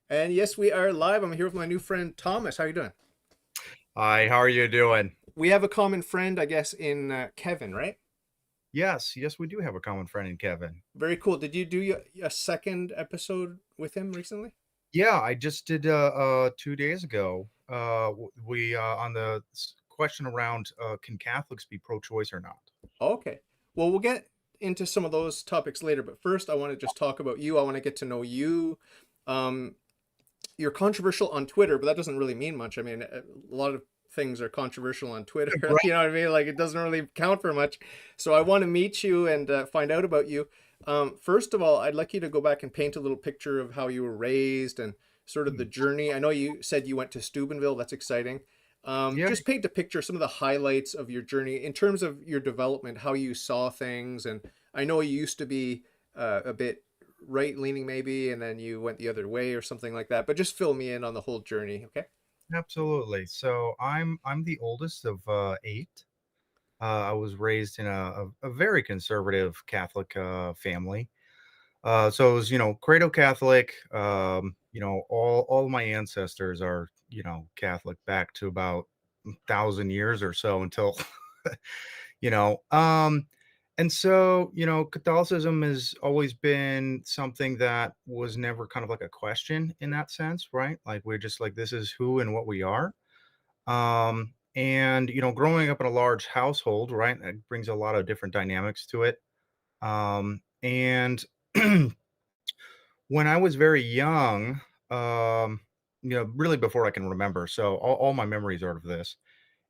And yes, we are live. I'm here with my new friend Thomas. How are you doing? Hi, how are you doing? We have a common friend, I guess, in Kevin, right? Yes, we do have a common friend in Kevin. Very cool. Did you do a second episode with him recently? Yeah, I just did 2 days ago. We on the question around can Catholics be pro-choice or not? Okay. Well, we'll get into some of those topics later, but first I want to just talk about you. I want to get to know you. Um, you're controversial on Twitter, but that doesn't really mean much. I mean, a lot of things are controversial on Twitter. You know what I mean? Like it doesn't really count for much. So I want to meet you and find out about you. First of all, I'd like you to go back and paint a little picture of how you were raised and sort of the Hmm. journey. I know you said you went to Steubenville. That's exciting. Yeah, Just paint a picture, some of the highlights of your journey in terms of your development, how you saw things. And I know you used to be a bit right leaning maybe, and then you went the other way or something like that. But just fill me in on the whole journey, okay? absolutely. So I'm the oldest of eight. I was raised in a very conservative Catholic family. So it was, cradle Catholic. All of my ancestors are, Catholic back to about 1,000 years or so until, you know, um, and so, Catholicism has always been something that was never kind of like a question in that sense, right? Like we're just like, this is who and what we are. And, growing up in a large household, right, that brings a lot of different dynamics to it. And when I was very young, really before I can remember, so all my memories are of this,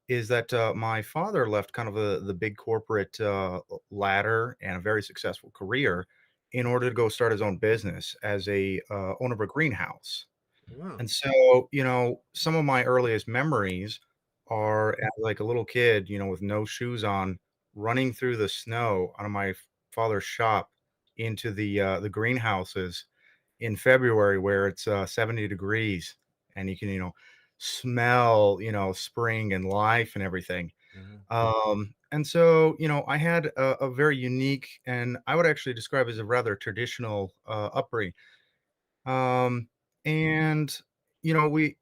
is that my father left kind of the big corporate ladder and a very successful career in order to go start his own business as a owner of a greenhouse. Wow. And so, some of my earliest memories are as like a little kid, with no shoes on, running through the snow out of my father's shop into the greenhouses in February where it's 70 degrees and you can, smell, spring and life and everything. Mhm. And so, I had a very unique and I would actually describe as a rather traditional upbringing. Um, and, we,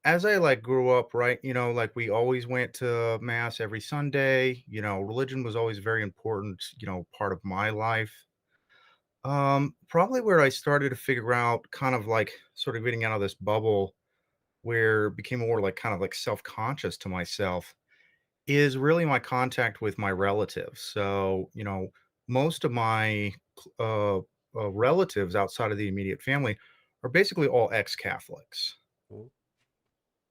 as I like grew up, right, like we always went to mass every Sunday, religion was always very important, part of my life. Probably where I started to figure out kind of like sort of getting out of this bubble where it became more like kind of like self-conscious to myself is really my contact with my relatives. So, most of my relatives outside of the immediate family are basically all ex-Catholics. Cool.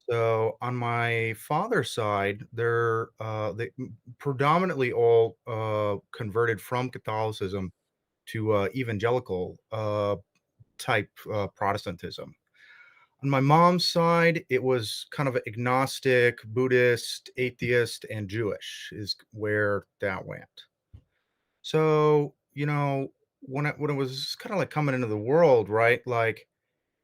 So on my father's side, they predominantly all converted from Catholicism to evangelical type Protestantism. On my mom's side, it was kind of agnostic, Buddhist, atheist, and Jewish is where that went. So, when it was kind of like coming into the world, right? Like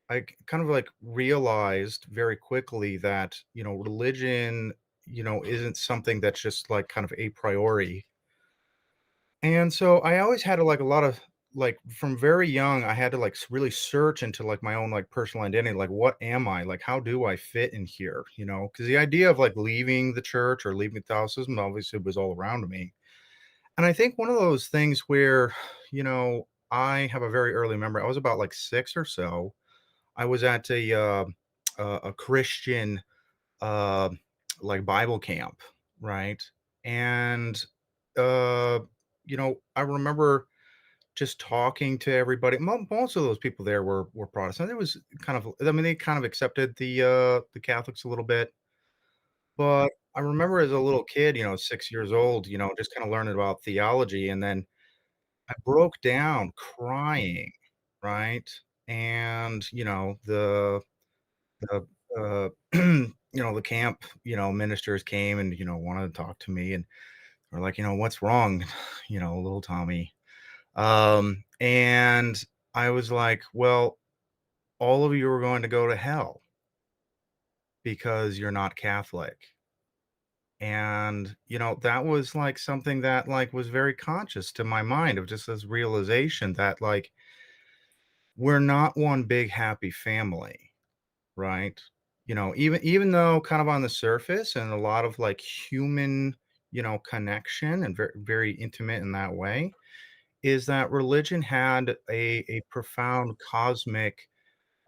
kind of like realized very quickly that, religion, isn't something that's just like kind of a priori. And so I always had to like a lot of like from very young, I had to like really search into like my own like personal identity. Like, what am I? Like, how do I fit in here? Because the idea of like leaving the church or leaving Catholicism obviously was all around me. And I think one of those things where, I have a very early memory. I was about like six or so. I was at a Christian uh, like Bible camp, right? And uh, I remember just talking to everybody. Most of those people there were Protestant. It was kind of, I mean, they kind of accepted the Catholics a little bit, but I remember as a little kid, 6 years old, just kind of learning about theology, and then I broke down crying, right? And the the camp ministers came and wanted to talk to me and were like, what's wrong, little Tommy. And I was like, well, all of you are going to go to hell because you're not Catholic. And, that was like something that like was very conscious to my mind of just this realization that like, we're not one big happy family, right? Even though kind of on the surface and a lot of like human, connection and very very intimate in that way, is that religion had a profound cosmic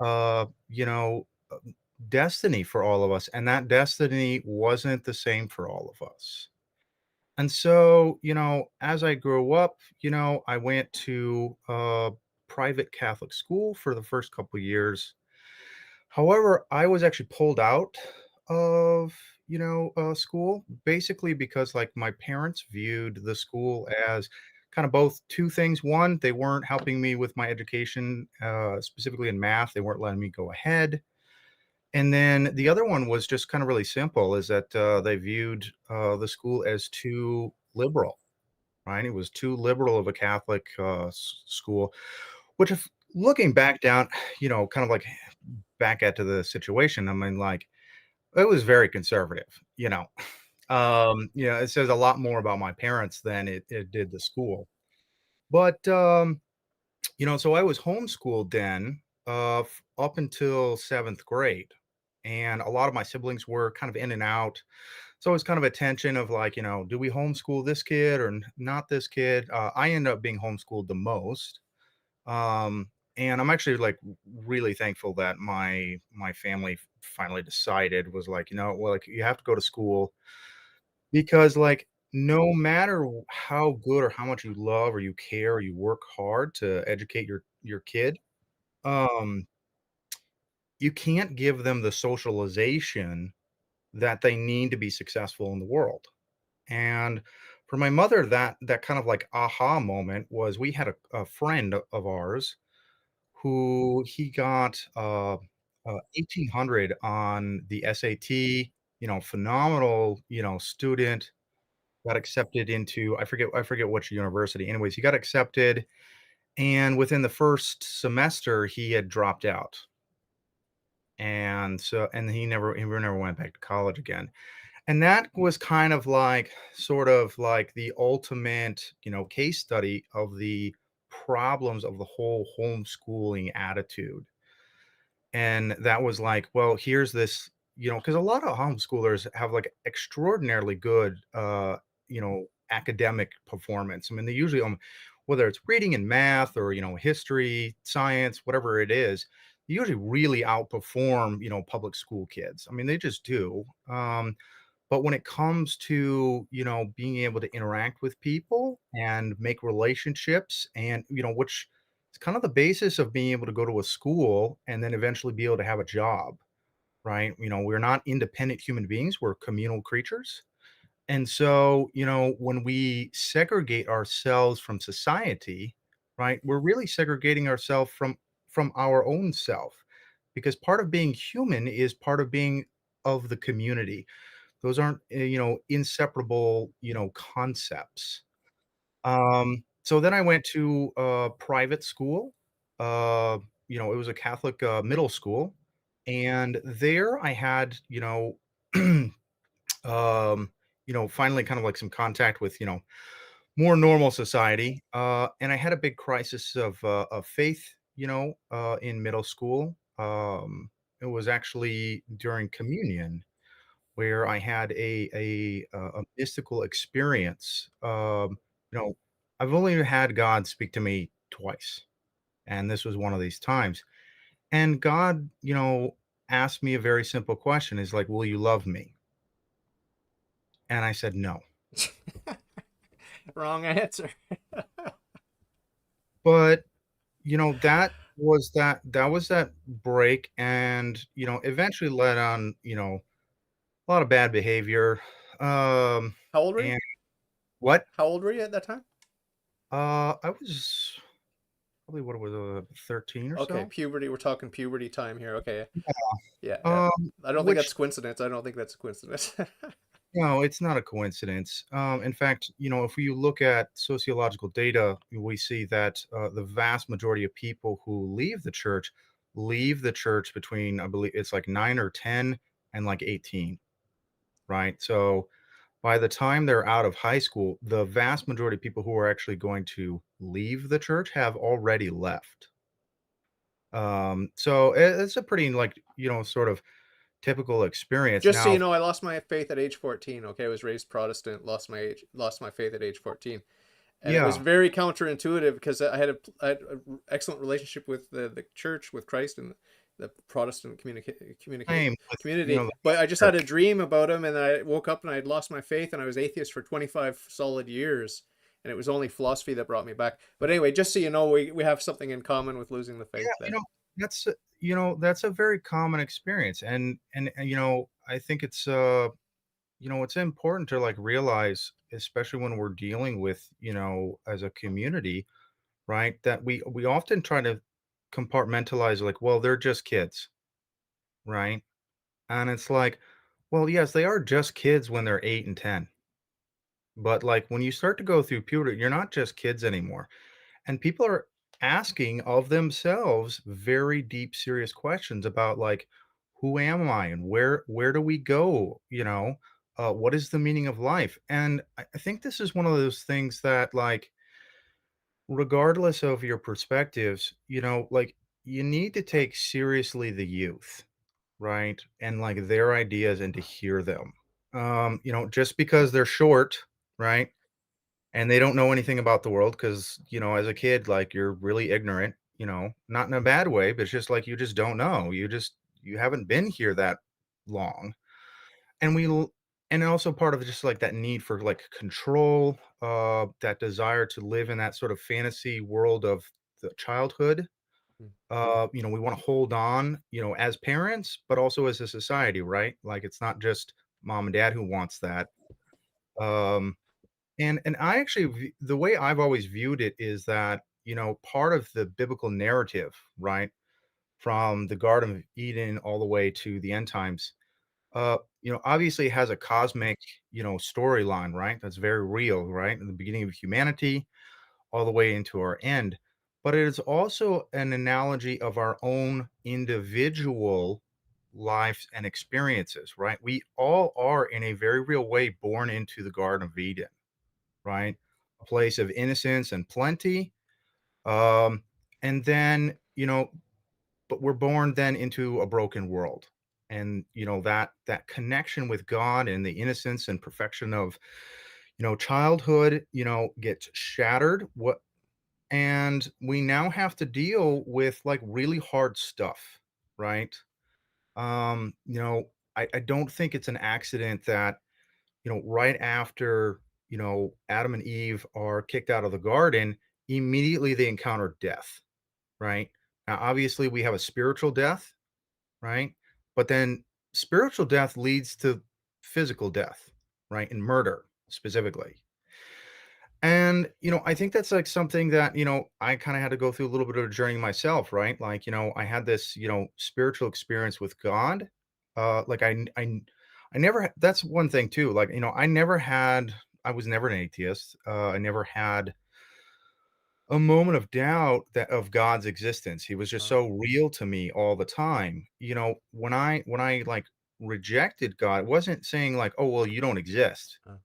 uh, you know, uh, destiny for all of us, and that destiny wasn't the same for all of us. And so, as I grew up, I went to a private Catholic school for the first couple years. However, I was actually pulled out of, school basically because like my parents viewed the school as kind of both two things. One, they weren't helping me with my education, specifically in math. They weren't letting me go ahead. And then the other one was just kind of really simple is that they viewed the school as too liberal, right? It was too liberal of a Catholic school, which, if looking back down, kind of like back at to the situation, I mean, like, it was very conservative, you know. It says a lot more about my parents than it did the school. But so I was homeschooled then, up until 7th grade, and a lot of my siblings were kind of in and out. So it was kind of a tension of like, do we homeschool this kid or not this kid? I ended up being homeschooled the most. And I'm actually like really thankful that my family finally decided was like, well, like you have to go to school because like no matter how good or how much you love or you care or you work hard to educate your kid, um, you can't give them the socialization that they need to be successful in the world. And for my mother, that kind of like aha moment was we had a friend of ours who he got 1800 on the SAT, phenomenal, student, got accepted into I forget which university. Anyways, he got accepted, and within the first semester he had dropped out. And he never went back to college again. And that was kind of like sort of like the ultimate, case study of the problems of the whole homeschooling attitude. And that was like, well, here's this, because a lot of homeschoolers have like extraordinarily good, academic performance. I mean, they usually, whether it's reading and math or, history, science, whatever it is, they usually really outperform, public school kids. I mean, they just do. But when it comes to, being able to interact with people and make relationships and, which is kind of the basis of being able to go to a school and then eventually be able to have a job, right? We're not independent human beings, we're communal creatures. And so, when we segregate ourselves from society, right, we're really segregating ourselves from our own self because part of being human is part of being of the community. Those aren't, inseparable, concepts. So then I went to a private school. Uh, it was a Catholic middle school, and there I had, finally kind of like some contact with, more normal society. And I had a big crisis of faith, in middle school. It was actually during communion where I had a mystical experience. You know, I've only had God speak to me twice, and this was one of these times. And God, asked me a very simple question. Is like, "Will you love me?" And I said, "No." Wrong answer. But that was that break, and eventually led on a lot of bad behavior. How old were you? And what? How old were you at that time? I was probably what was 13 or Okay, so. puberty. We're talking puberty time here. Okay, yeah, yeah. I don't think that's Which coincidence. I don't think that's a coincidence. no, it's not a coincidence. In fact, if you look at sociological data, we see that the vast majority of people who leave the church between, I believe it's like 9 or 10 and like 18, right? So by the time they're out of high school, the vast majority of people who are actually going to leave the church have already left. So it's a pretty like, sort of typical experience. Just so you Now, know, I lost my faith at age 14. Okay, I was raised Protestant, lost my faith at age 14, and it was yeah, very counterintuitive because I had an excellent relationship with the church, with Christ, and the Protestant same with, community. the But I just had a church. dream about him, and then I woke up and I had lost my faith, and I was atheist for 25 solid years. And it was only philosophy that brought me back. But anyway, just so you know, we have something in common with losing the Yeah, faith there. that's a very common experience, and I think it's important to like realize, especially when we're dealing with, as a community, right, that we often try to compartmentalize like, well, they're just kids, right? And it's like, well, yes, they are just kids when they're 8 and 10. But like when you start to go through puberty, you're not just kids anymore. And people are asking of themselves very deep, serious questions about like, who am I and where do we go? What is the meaning of life? And I think this is one of those things that like, regardless of your perspectives, like you need to take seriously the youth, right? And like their ideas and to hear them. Just because they're short, right? And they don't know anything about the world because, as a kid, like, you're really ignorant, not in a bad way, but it's just like you just don't know. You haven't been here that long. And we l and also part of just, like, that need for, like, control, that desire to live in that sort of fantasy world of the childhood. We wanna hold on, as parents, but also as a society, right? Like, it's not just mom and dad who wants that. Um and I actually the way I've always viewed it is that, part of the biblical narrative, right, from the Garden of Eden all the way to the end times, obviously it has a cosmic, storyline, right? That's very real, right? In the beginning of humanity, all the way into our end. But it is also an analogy of our own individual lives and experiences, right? We all are in a very real way born into the Garden of Eden, right? A place of innocence and plenty. Um, and then, but we're born then into a broken world. And that connection with God and the innocence and perfection of, childhood, gets shattered. What and we now have to deal with like really hard stuff, right? I don't think it's an accident that right after, Adam and Eve are kicked out of the garden, immediately they encounter death, right? Now, obviously, we have a spiritual death, right? But then spiritual death leads to physical death, right? And murder specifically. And, I think that's like something that, I kind of had to go through a little bit of a journey myself, right? Like, I had this, spiritual experience with God. Like I never, that's one thing too. Like, I was never an atheist. I never had a moment of doubt that of God's existence. He was just Uh, so real to me all the time. When I like rejected God, it wasn't saying like, oh, well, you don't exist, uh.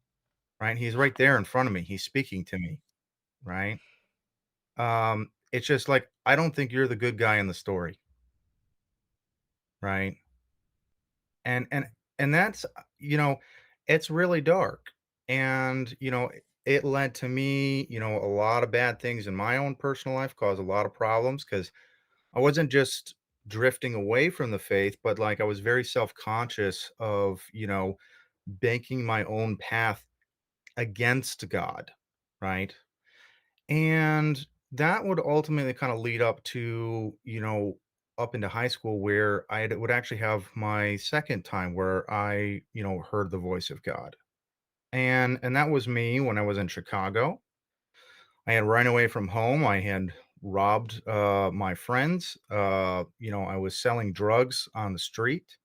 right? He's right there in front of me. He's speaking to me, right? It's just like, I don't think you're the good guy in the story, right? And that's, it's really dark. And, it led to me, a lot of bad things in my own personal life, caused a lot of problems because I wasn't just drifting away from the faith, but like I was very self-conscious of, banking my own path against God, right? And that would ultimately kind of lead up to, up into high school where would actually have my second time where I, heard the voice of God. And that was me when I was in Chicago. I had run away from home. I had robbed my friends. I was selling drugs on the street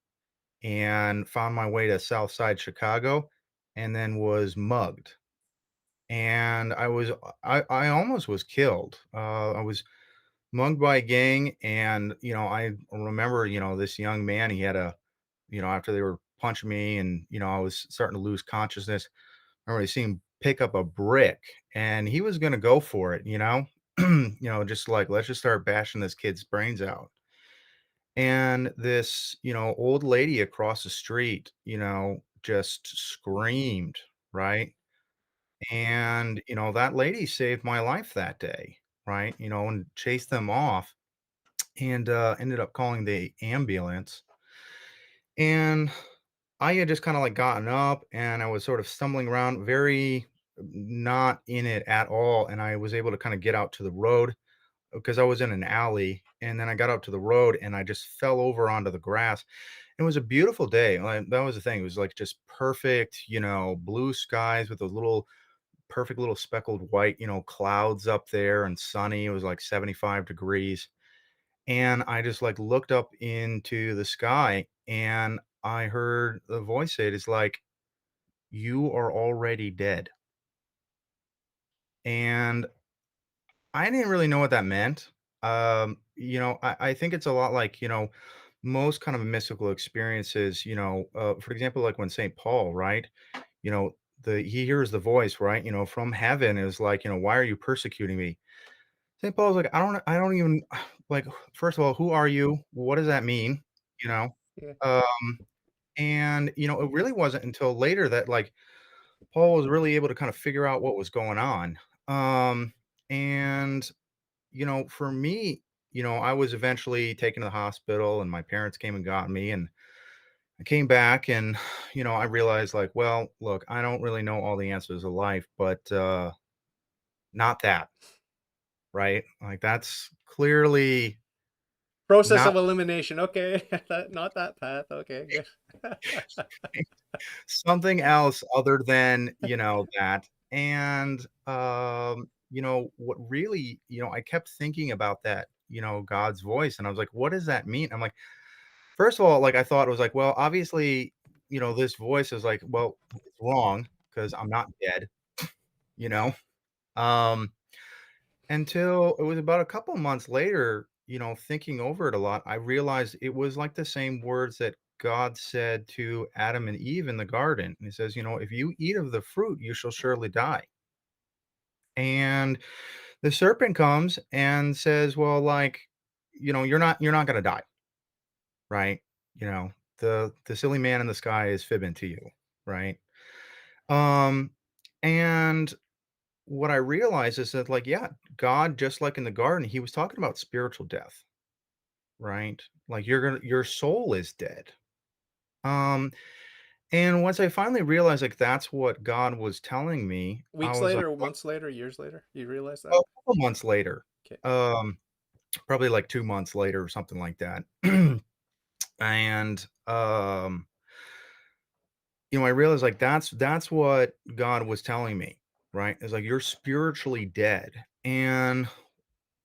and found my way to South Side Chicago and then was mugged. And I almost was killed. I was mugged by a gang, and I remember this young man. He had after they were punching me, and I was starting to lose consciousness. I remember seeing him pick up a brick, and he was going to go for it. just like, let's just start bashing this kid's brains out. And this, old lady across the street, just screamed, right? And, that lady saved my life that day, right? And chased them off and ended up calling the ambulance. And I had just kind of like gotten up and I was sort of stumbling around, very not in it at all. And I was able to kind of get out to the road because I was in an alley. And then I got out to the road and I just fell over onto the grass. It was a beautiful day. Like, that was the thing. It was like just perfect, blue skies with those little perfect little speckled white, clouds up there and sunny. It was like 75 degrees. And I just like looked up into the sky and I heard the voice say, it's like, you are already dead. And I didn't really know what that meant. I think it's a lot like, most kind of mystical experiences, for example, like when St. Paul, right? You know, he hears the voice, right? From heaven is like, why are you persecuting me? St. Paul's like, I don't even like, first of all, who are you? What does that mean? You know? Yeah. Um, and it really wasn't until later that like Paul was really able to kind of figure out what was going on. And for me, I was eventually taken to the hospital and my parents came and got me and I came back and I realized like, well, look, I don't really know all the answers of life, but not that, right? Like that's clearly Process not of elimination. Okay, not that path. Okay, good. something else other than, that. And what really, I kept thinking about that, God's voice and I was like, what does that mean? I'm like, first of all, like I thought it was like, well, obviously, this voice is like, well, it's wrong because I'm not dead, you know. Um Until it was about a couple months later, thinking over it a lot, I realized it was like the same words that God said to Adam and Eve in the garden. He says, if you eat of the fruit, you shall surely die. And the serpent comes and says, well, like, you're not going to die, right? You know, the silly man in the sky is fibbing to you, right? Um, and what I realized is that, like, yeah, God, just like in the garden, he was talking about spiritual death, right? Like your soul is dead. Um, and once I finally realized like that's what God was telling me, I Weeks was like, later, months later, years later, you realize well, that? a couple months later, Okay. um, probably like 2 months later or something like that. And I realized like that's what God was telling me, right? It's like you're spiritually dead. And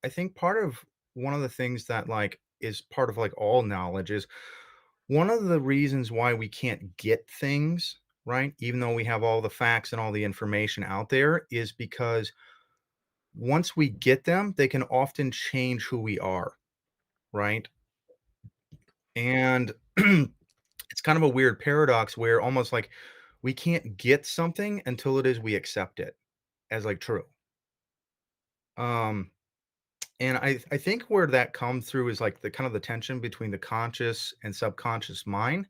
I think part of one of the things that like is part of like all knowledge is one of the reasons why we can't get things, right? Even though we have all the facts and all the information out there is because once we get them, they can often change who we are, right? And it's kind of a weird paradox where almost like we can't get something until it is we accept it as like true. Um And I think where that comes through is like the kind of the tension between the conscious and subconscious mind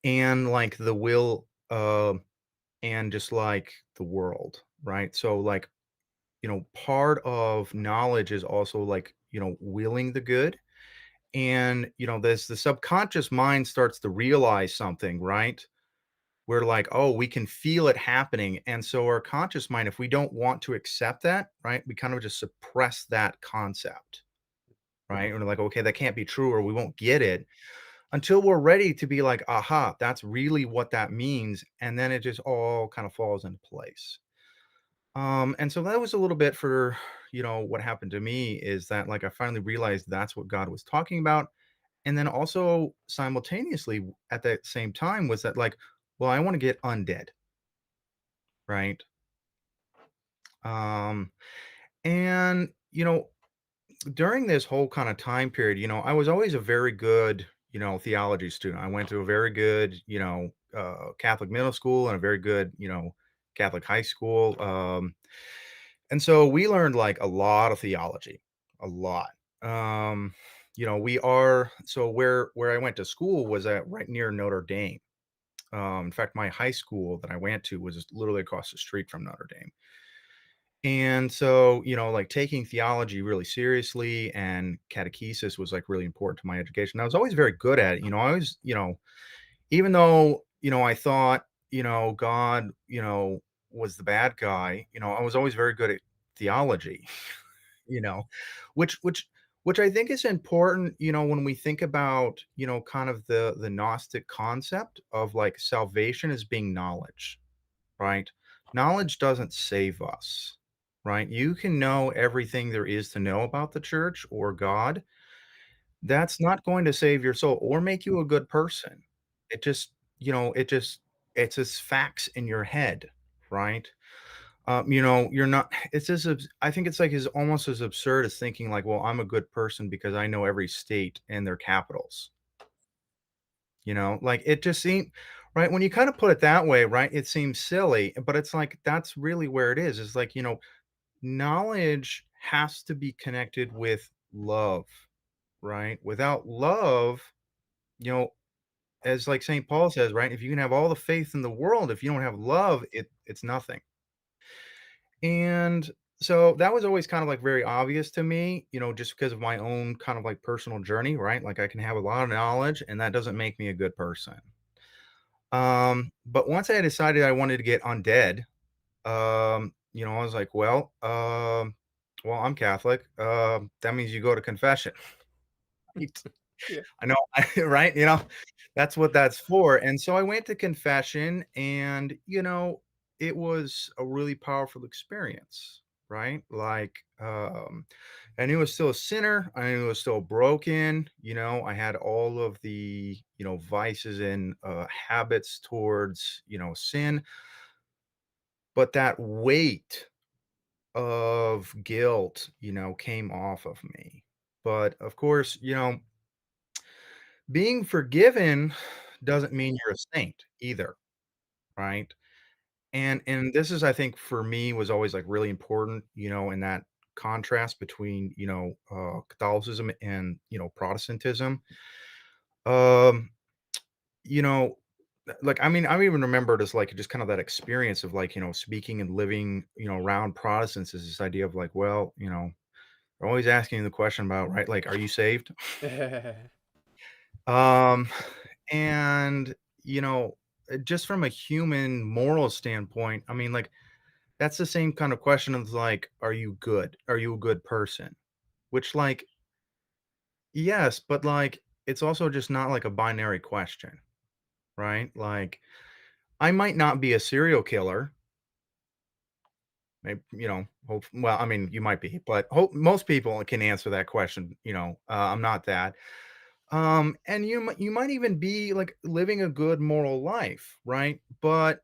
and like the will and just like the world, right? So like, part of knowledge is also like, willing the good. And this the subconscious mind starts to realize something, right? We're like, oh, we can feel it happening. And so our conscious mind, if we don't want to accept that, right, we kind of just suppress that concept. Right? And we're like, okay, that can't be true, or we won't get it until we're ready to be like, aha, that's really what that means. And then it just all kind of falls into place. And so that was a little bit for, what happened to me is that like I finally realized that's what God was talking about. And then also simultaneously at that same time was that like, well, I want to get undead, right? Um, and during this whole kind of time period, I was always a very good, theology student. I went to a very good, Catholic middle school and a very good, Catholic high school. And so we learned like a lot of theology, a lot. Um, we are so where I went to school was at right near Notre Dame. In fact, my high school that I went to was just literally across the street from Notre Dame. And so, like taking theology really seriously and catechesis was like really important to my education. I was always very good at it. I always, even though, I thought, God, was the bad guy, I was always very good at theology, you know, which which which I think is important, when we think about, kind of the Gnostic concept of like salvation as being knowledge, right? Knowledge doesn't save us, right? You can know everything there is to know about the church or God. That's not going to save your soul or make you a good person. It just, it's just facts in your head, right? You're not, it's as, I think it's like is almost as absurd as thinking like, well, I'm a good person because I know every state and their capitals, like it just seemed, right? When you kind of put it that way, right? It seems silly, but it's like, that's really where it is. It's like, knowledge has to be connected with love, right? Without love, you know, as like St. Paul says, right? If you can have all the faith in the world, if you don't have love, it's nothing. And so that was always kind of like very obvious to me, just because of my own kind of like personal journey, right? Like I can have a lot of knowledge and that doesn't make me a good person. But once I decided I wanted to get undead, I was like, well, I'm Catholic. That means you go to confession. Yeah. I know, right? That's what that's for. And so I went to confession and, it was a really powerful experience, right? Like, I knew I was still a sinner. I knew I was still broken. I had all of the, vices and habits towards, sin, but that weight of guilt, came off of me. But of course, being forgiven doesn't mean you're a saint either, right? And this is, I think, for me, was always, like, really important, in that contrast between, Catholicism and, Protestantism. Um, you know, like, I mean, I even remember just, like, just kind of that experience of, like, speaking and living, around Protestants is this idea of, like, well, they're always asking the question about, right, like, "Are you saved?" Um, and, you know, just from a human moral standpoint, I mean, like, that's the same kind of question of like, "Are you good? Are you a good person?" Which, like, yes, but, like, it's also just not like a binary question, right? Like, I might not be a serial killer. Maybe, hope well, I mean, you might be, but hope most people can answer that question, I'm not that. And you might even be like living a good moral life, right? But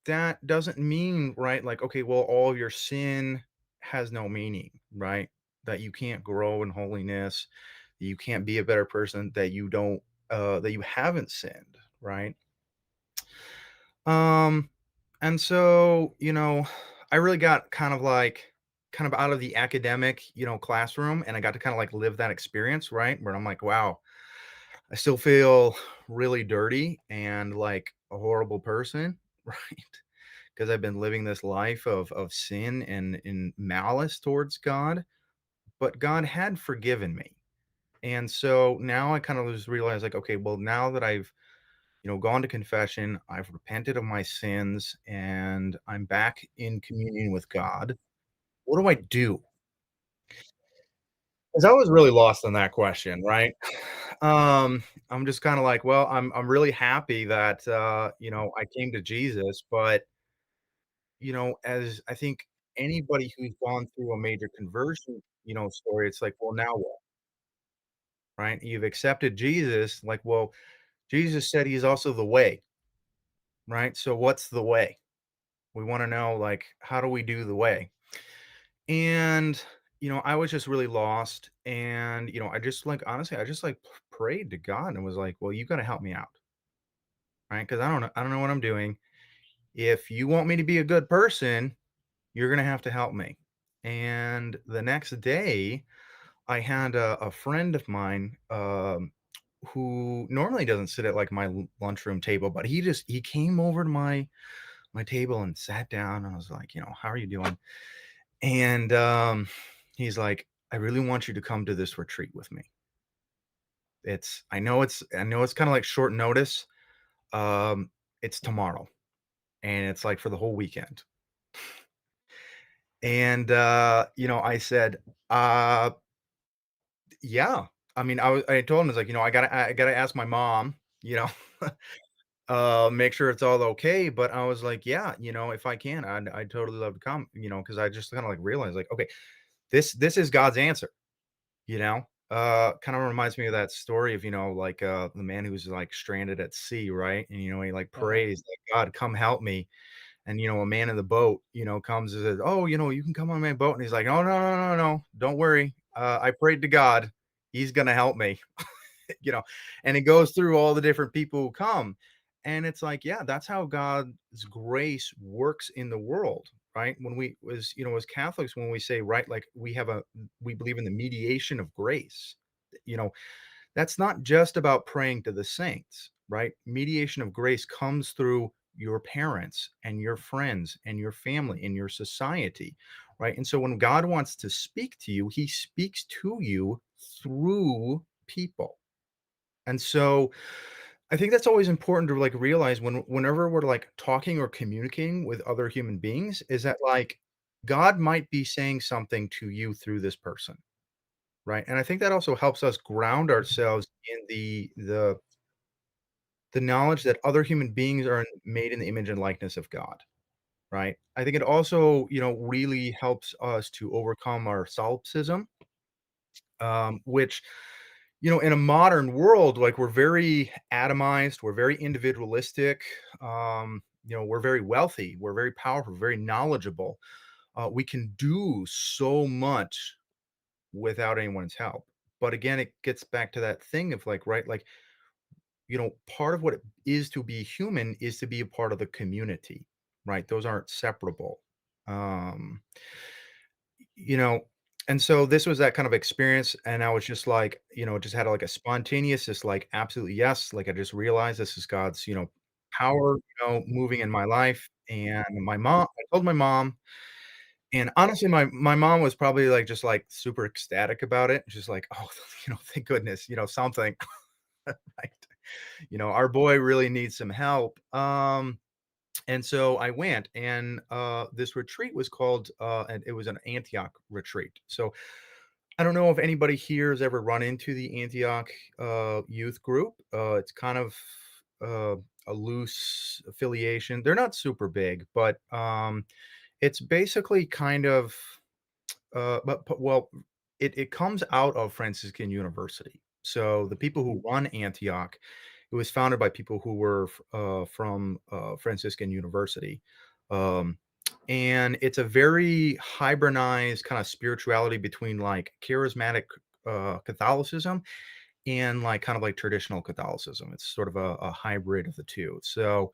that doesn't mean, right? Like, okay, well, all of your sin has no meaning, right? That you can't grow in holiness, that you can't be a better person, that you don't, that you haven't sinned, right? Um, and so, I really got kind of out of the academic, classroom, and I got to kind of like live that experience, right? Where I'm like, wow, I still feel really dirty and like a horrible person, right? Because I've been living this life of sin and in malice towards God, but God had forgiven me. And so now I kind of just realized like, okay, well, now that I've, gone to confession, I've repented of my sins and I'm back in communion with God. What do I do? Because I was really lost on that question, right? I'm just kinda like, well, I'm really happy that, I came to Jesus, but, as I think anybody who's gone through a major conversion, story, it's like, well, now what, right? You've accepted Jesus, like, well, Jesus said he's also the way, right? So what's the way? We wanna know, like, how do we do the way? And, I was just really lost, and, I just, like, honestly, I just, like, prayed to God and was like, "Well, you gotta help me out." Right? Because I don't know what I'm doing. If you want me to be a good person, you're gonna have to help me. And the next day, I had a friend of mine, who normally doesn't sit at like my lunchroom table, but he came over to my table and sat down. And I was like, how are you doing? And he's like, I really want you to come to this retreat with me. I know it's kind of like short notice. Um, it's tomorrow, and it's like for the whole weekend. And I said, uh, yeah. I mean, I told him, it's like, I gotta ask my mom, make sure it's all okay. But I was like, yeah, if I can, I'd totally love to come, because I just kind of like realized, like, okay, this is God's answer, you know. Kind of reminds me of that story of, like the man who was like stranded at sea, right? And he like Uh-huh. prays, like, God, come help me. And a man in the boat, comes and says, "Oh, you can come on my boat." And he's like, "Oh, no, no, no, no, don't worry. I prayed to God. He's gonna help me." you know, and it goes through all the different people who come. And it's like, yeah, that's how God's grace works in the world, right? When as Catholics, when we say, right, like we believe in the mediation of grace, you know, that's not just about praying to the saints, right? Mediation of grace comes through your parents and your friends and your family and your society, right? And so when God wants to speak to you, he speaks to you through people. And so I think that's always important to like realize whenever we're like talking or communicating with other human beings is that like God might be saying something to you through this person, right? And I think that also helps us ground ourselves in the knowledge that other human beings are made in the image and likeness of God, right? I think it also, really helps us to overcome our solipsism, which, in a modern world, like we're very atomized, we're very individualistic, we're very wealthy, we're very powerful, very knowledgeable. We can do so much without anyone's help. But again, it gets back to that thing of like, right, like, part of what it is to be human is to be a part of the community, right? Those aren't separable. Um, you know, and so this was that kind of experience, and I was just like, just had like a spontaneous, just like absolutely yes, like I just realized this is God's, power, moving in my life. And I told my mom, and honestly, my mom was probably like just like super ecstatic about it. She's like, oh, thank goodness, something, right? Our boy really needs some help. And so I went, and this retreat was called, and it was an Antioch retreat. So I don't know if anybody here has ever run into the Antioch youth group. It's kind of uh, a loose affiliation. They're not super big, but it's basically kind of, well, it comes out of Franciscan University. So the people who run Antioch, it was founded by people who were from Franciscan University. Um, and it's a very hybridized kind of spirituality between like charismatic Catholicism and like kind of like traditional Catholicism. It's sort of a hybrid of the two. So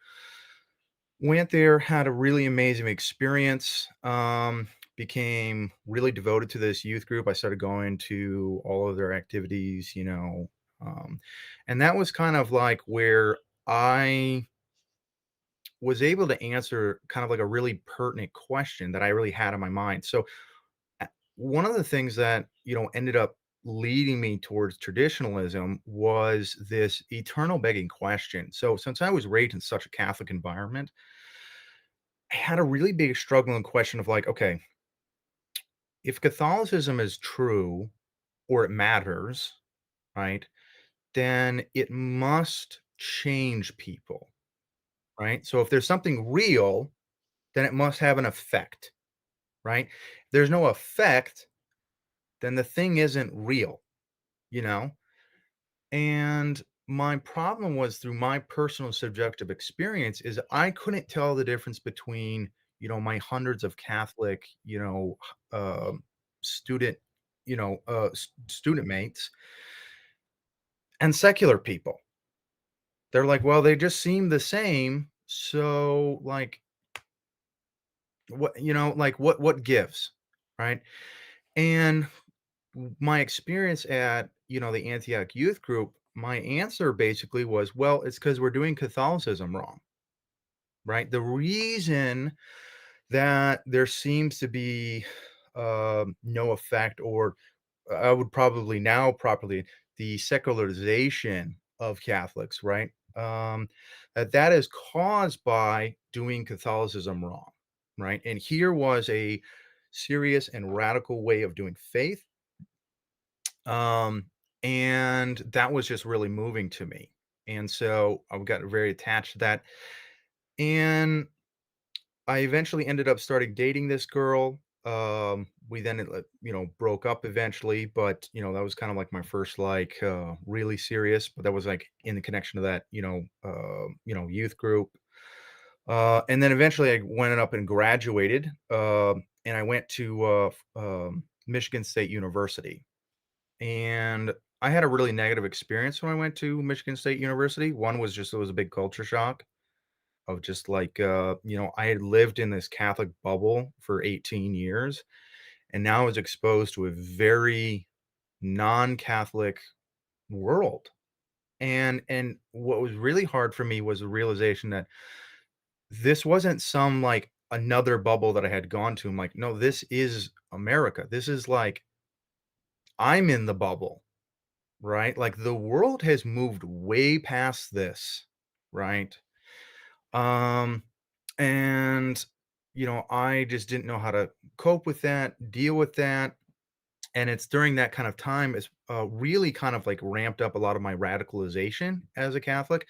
went there, had a really amazing experience, became really devoted to this youth group. I started going to all of their activities, um, and that was kind of like where I was able to answer kind of like a really pertinent question that I really had in my mind. So, one of the things that, ended up leading me towards traditionalism was this eternal begging question. So, since I was raised in such a Catholic environment, I had a really big struggle and question of like, okay, if Catholicism is true or it matters, right, then it must change people, right? So if there's something real, then it must have an effect, right? If there's no effect, then the thing isn't real, you know? And my problem was through my personal subjective experience is I couldn't tell the difference between, my hundreds of Catholic, student, student mates and secular people. They're like, well, they just seem the same. So like what gives? right? And my experience at, the Antioch youth group, my answer basically was, well, it's because we're doing Catholicism wrong, right? The reason that there seems to be no effect, or I would probably now properly, the secularization of Catholics, right? That is caused by doing Catholicism wrong, right? And here was a serious and radical way of doing faith. Um, and that was just really moving to me. And so I got very attached to that. And I eventually ended up starting dating this girl. We then, broke up eventually, but that was kind of like my first like really serious, but that was like in the connection to that, youth group. And then eventually I went up and graduated, and I went to Michigan State University. And I had a really negative experience when I went to Michigan State University. One was just it was a big culture shock of just like, I had lived in this Catholic bubble for 18 years, and now I was exposed to a very non-Catholic world. And what was really hard for me was the realization that this wasn't some like another bubble that I had gone to. I'm like, no, this is America. This is like I'm in the bubble, right? Like the world has moved way past this, right? Um, and I just didn't know how to cope with that, deal with that. And it's during that kind of time it's really kind of like ramped up a lot of my radicalization as a Catholic.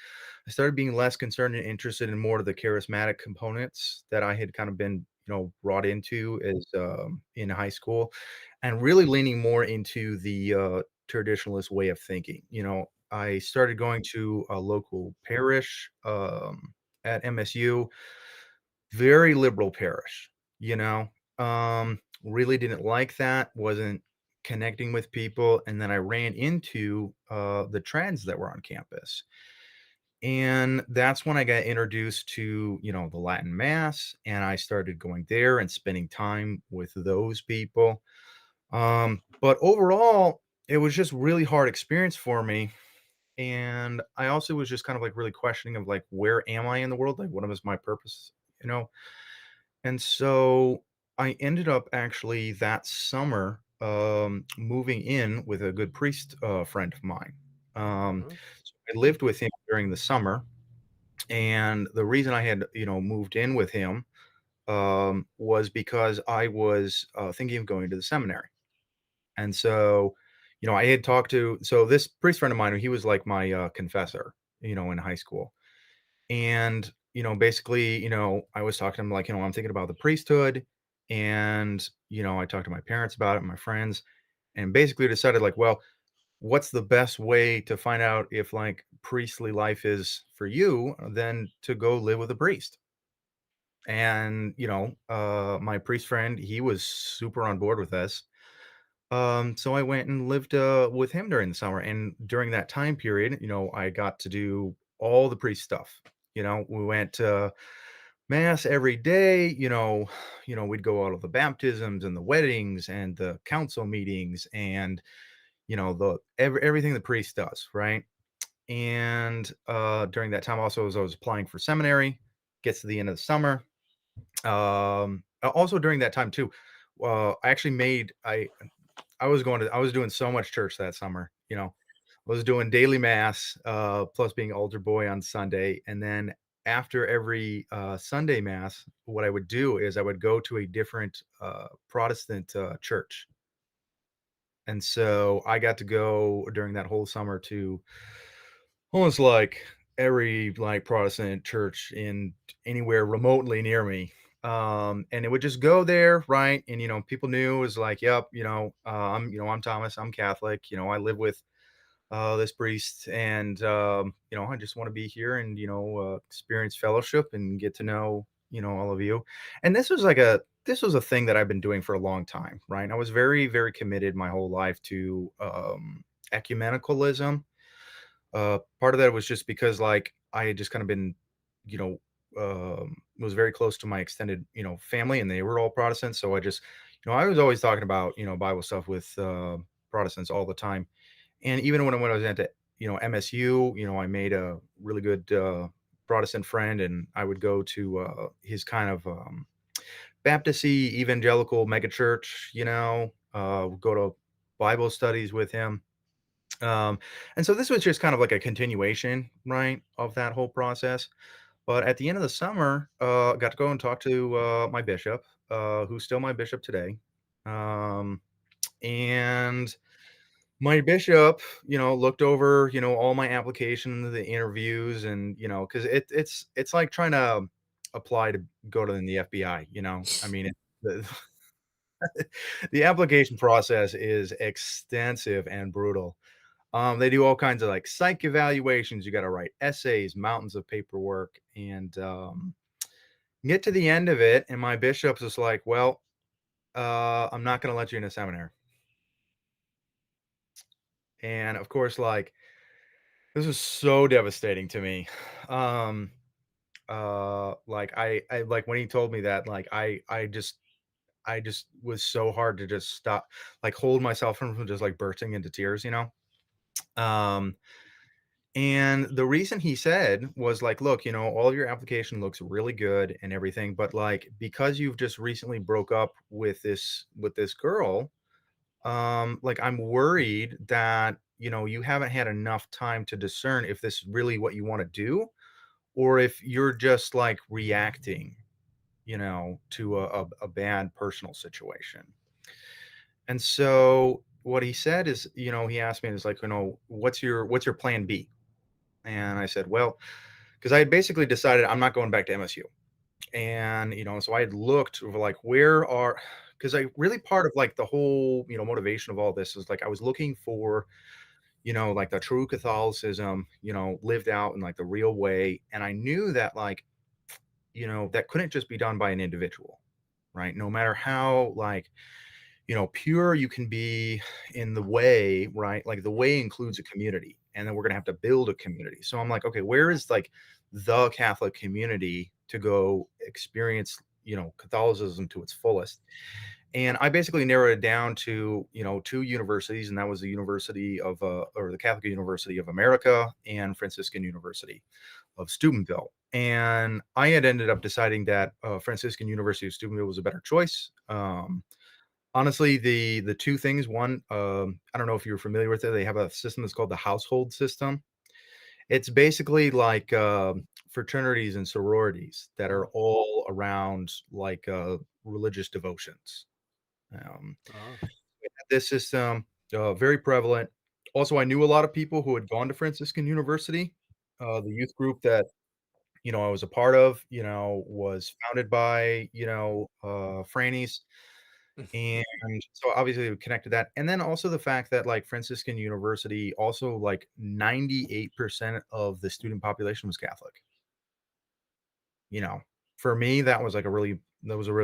I started being less concerned and interested in more of the charismatic components that I had kind of been, brought into as in high school, and really leaning more into the traditionalist way of thinking. I started going to a local parish at MSU, very liberal parish, you know? Really didn't like that, wasn't connecting with people, and then I ran into, the trends that were on campus, and that's when I got introduced to, the Latin Mass, and I started going there and spending time with those people. But overall, it was just really hard experience for me, and I also was just kind of, like, really questioning of, like, where am I in the world? Like, what is my purpose, you know? And so I ended up actually that summer moving in with a good priest friend of mine. Mhm. So I lived with him during the summer, and the reason I had moved in with him was because I was thinking of going to the seminary, and so I had talked to this priest friend of mine. He was like my confessor, in high school. And, basically, I was talking to him like, I'm thinking about the priesthood. And, I talked to my parents about it, my friends, and basically decided like, well, what's the best way to find out if like priestly life is for you than to go live with a priest? And, my priest friend, he was super on board with this. So I went and lived with him during the summer. And during that time period, I got to do all the priest stuff. We went to mass every day. We'd go out of the baptisms and the weddings and the council meetings and everything the priest does, right? And during that time, also as I was applying for seminary, gets to the end of the summer. Also during that time too, I actually made I was doing so much church that summer, I was doing daily mass, plus being altar boy on Sunday, and then after every, Sunday mass, what I would do is I would go to a different, Protestant, church, and so I got to go during that whole summer to almost like every, like, Protestant church in anywhere remotely near me, and it would just go there, right? And, people knew it was like, "Yep, I'm Thomas, I'm Catholic, I live with, this priest, and, I just wanna be here and, experience fellowship and get to know, all of you." And this was a thing that I've been doing for a long time, right? I was very, very committed my whole life to, ecumenicalism. Part of that was just because, like, I had just kind of been, was very close to my extended, family, and they were all Protestant. So I just, I was always talking about, Bible stuff with, Protestants all the time, and even when I was into, MSU, I made a really good, Protestant friend, and I would go to, his kind of, Baptist-y evangelical megachurch, go to Bible studies with him, um, and so this was just kind of like a continuation, right, of that whole process. But at the end of the summer, got to go and talk to, my bishop, who's still my bishop today. Um, and my bishop, looked over, all my applications, the interviews, and because it's like trying to apply to go to the FBI. I mean, the, the application process is extensive and brutal. They do all kinds of like psych evaluations. You got to write essays, mountains of paperwork, and get to the end of it, and my bishop's just like, "Well, I'm not gonna let you in a seminary." And, of course, like, this was so devastating to me. Um, like, I like, when he told me that, like, I just was so hard to just stop, like, hold myself from just, like, bursting into tears, you know? Um, and the reason he said was like, "Look, all of your application looks really good and everything, but, like, because you've just recently broke up with this girl, like, I'm worried that, you haven't had enough time to discern if this is really what you wanna do, or if you're just, like, reacting, to a bad personal situation." And so, what he said is, he asked me, it's like, "What's your plan B?" And I said, "Well," because I had basically decided I'm not going back to MSU. And, so I had looked over like where are because I really part of like the whole, motivation of all this is like I was looking for, like the true Catholicism, lived out in like the real way. And I knew that like, that couldn't just be done by an individual, right? No matter how like, pure you can be in the way, right? Like the way includes a community. And then we're gonna have to build a community. So I'm like, okay, where is like the Catholic community to go experience, Catholicism to its fullest? And I basically narrowed it down to, two universities, and that was the University of or the Catholic University of America and Franciscan University of Steubenville. And I had ended up deciding that Franciscan University of Steubenville was a better choice. Honestly, the 2 things, one, I don't know if you're familiar with it, they have a system that's called the household system. It's basically like, fraternities and sororities that are Oh, all around, like, religious devotions. Um, oh. this system, very prevalent. Also, I knew a lot of people who had gone to Franciscan University. The youth group that, I was a part of, was founded by, Frannies. And so obviously we connected that. And then also the fact that like Franciscan University also like 98% of the student population was Catholic. You know, for me, that was a really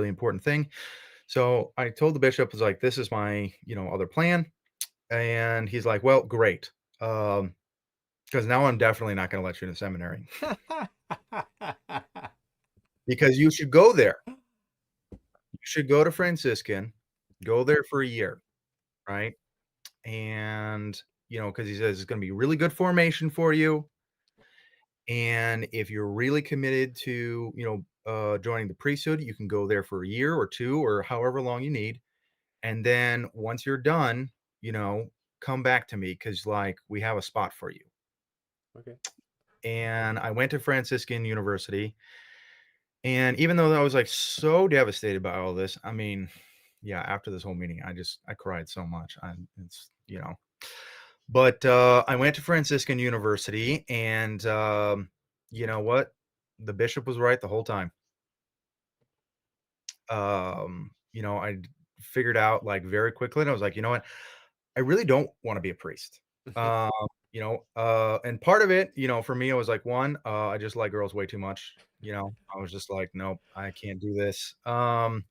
important thing. So I told the bishop, was like, this is my, other plan. And he's like, well, great. Because now I'm definitely not gonna let you in the seminary. Because you should go there. You should go to Franciscan, go there for a year, right? And, because he says it's gonna be really good formation for you, and if you're really committed to, joining the priesthood, you can go there for a year or 2 or however long you need, and then once you're done, you know, come back to me because like, we have a spot for you. Okay. And I went to Franciscan University, and even though I was, like, so devastated by all this, I mean, yeah, after this whole meeting, I cried so much. But, I went to Franciscan University, and, you know what? The bishop was right the whole time. I figured out, like, very quickly, and I was like, "You know what? I really don't wanna be a priest." Um, and part of it, for me, it was like, 1, I just like girls way too much, I was just like, "Nope, I can't do this." But,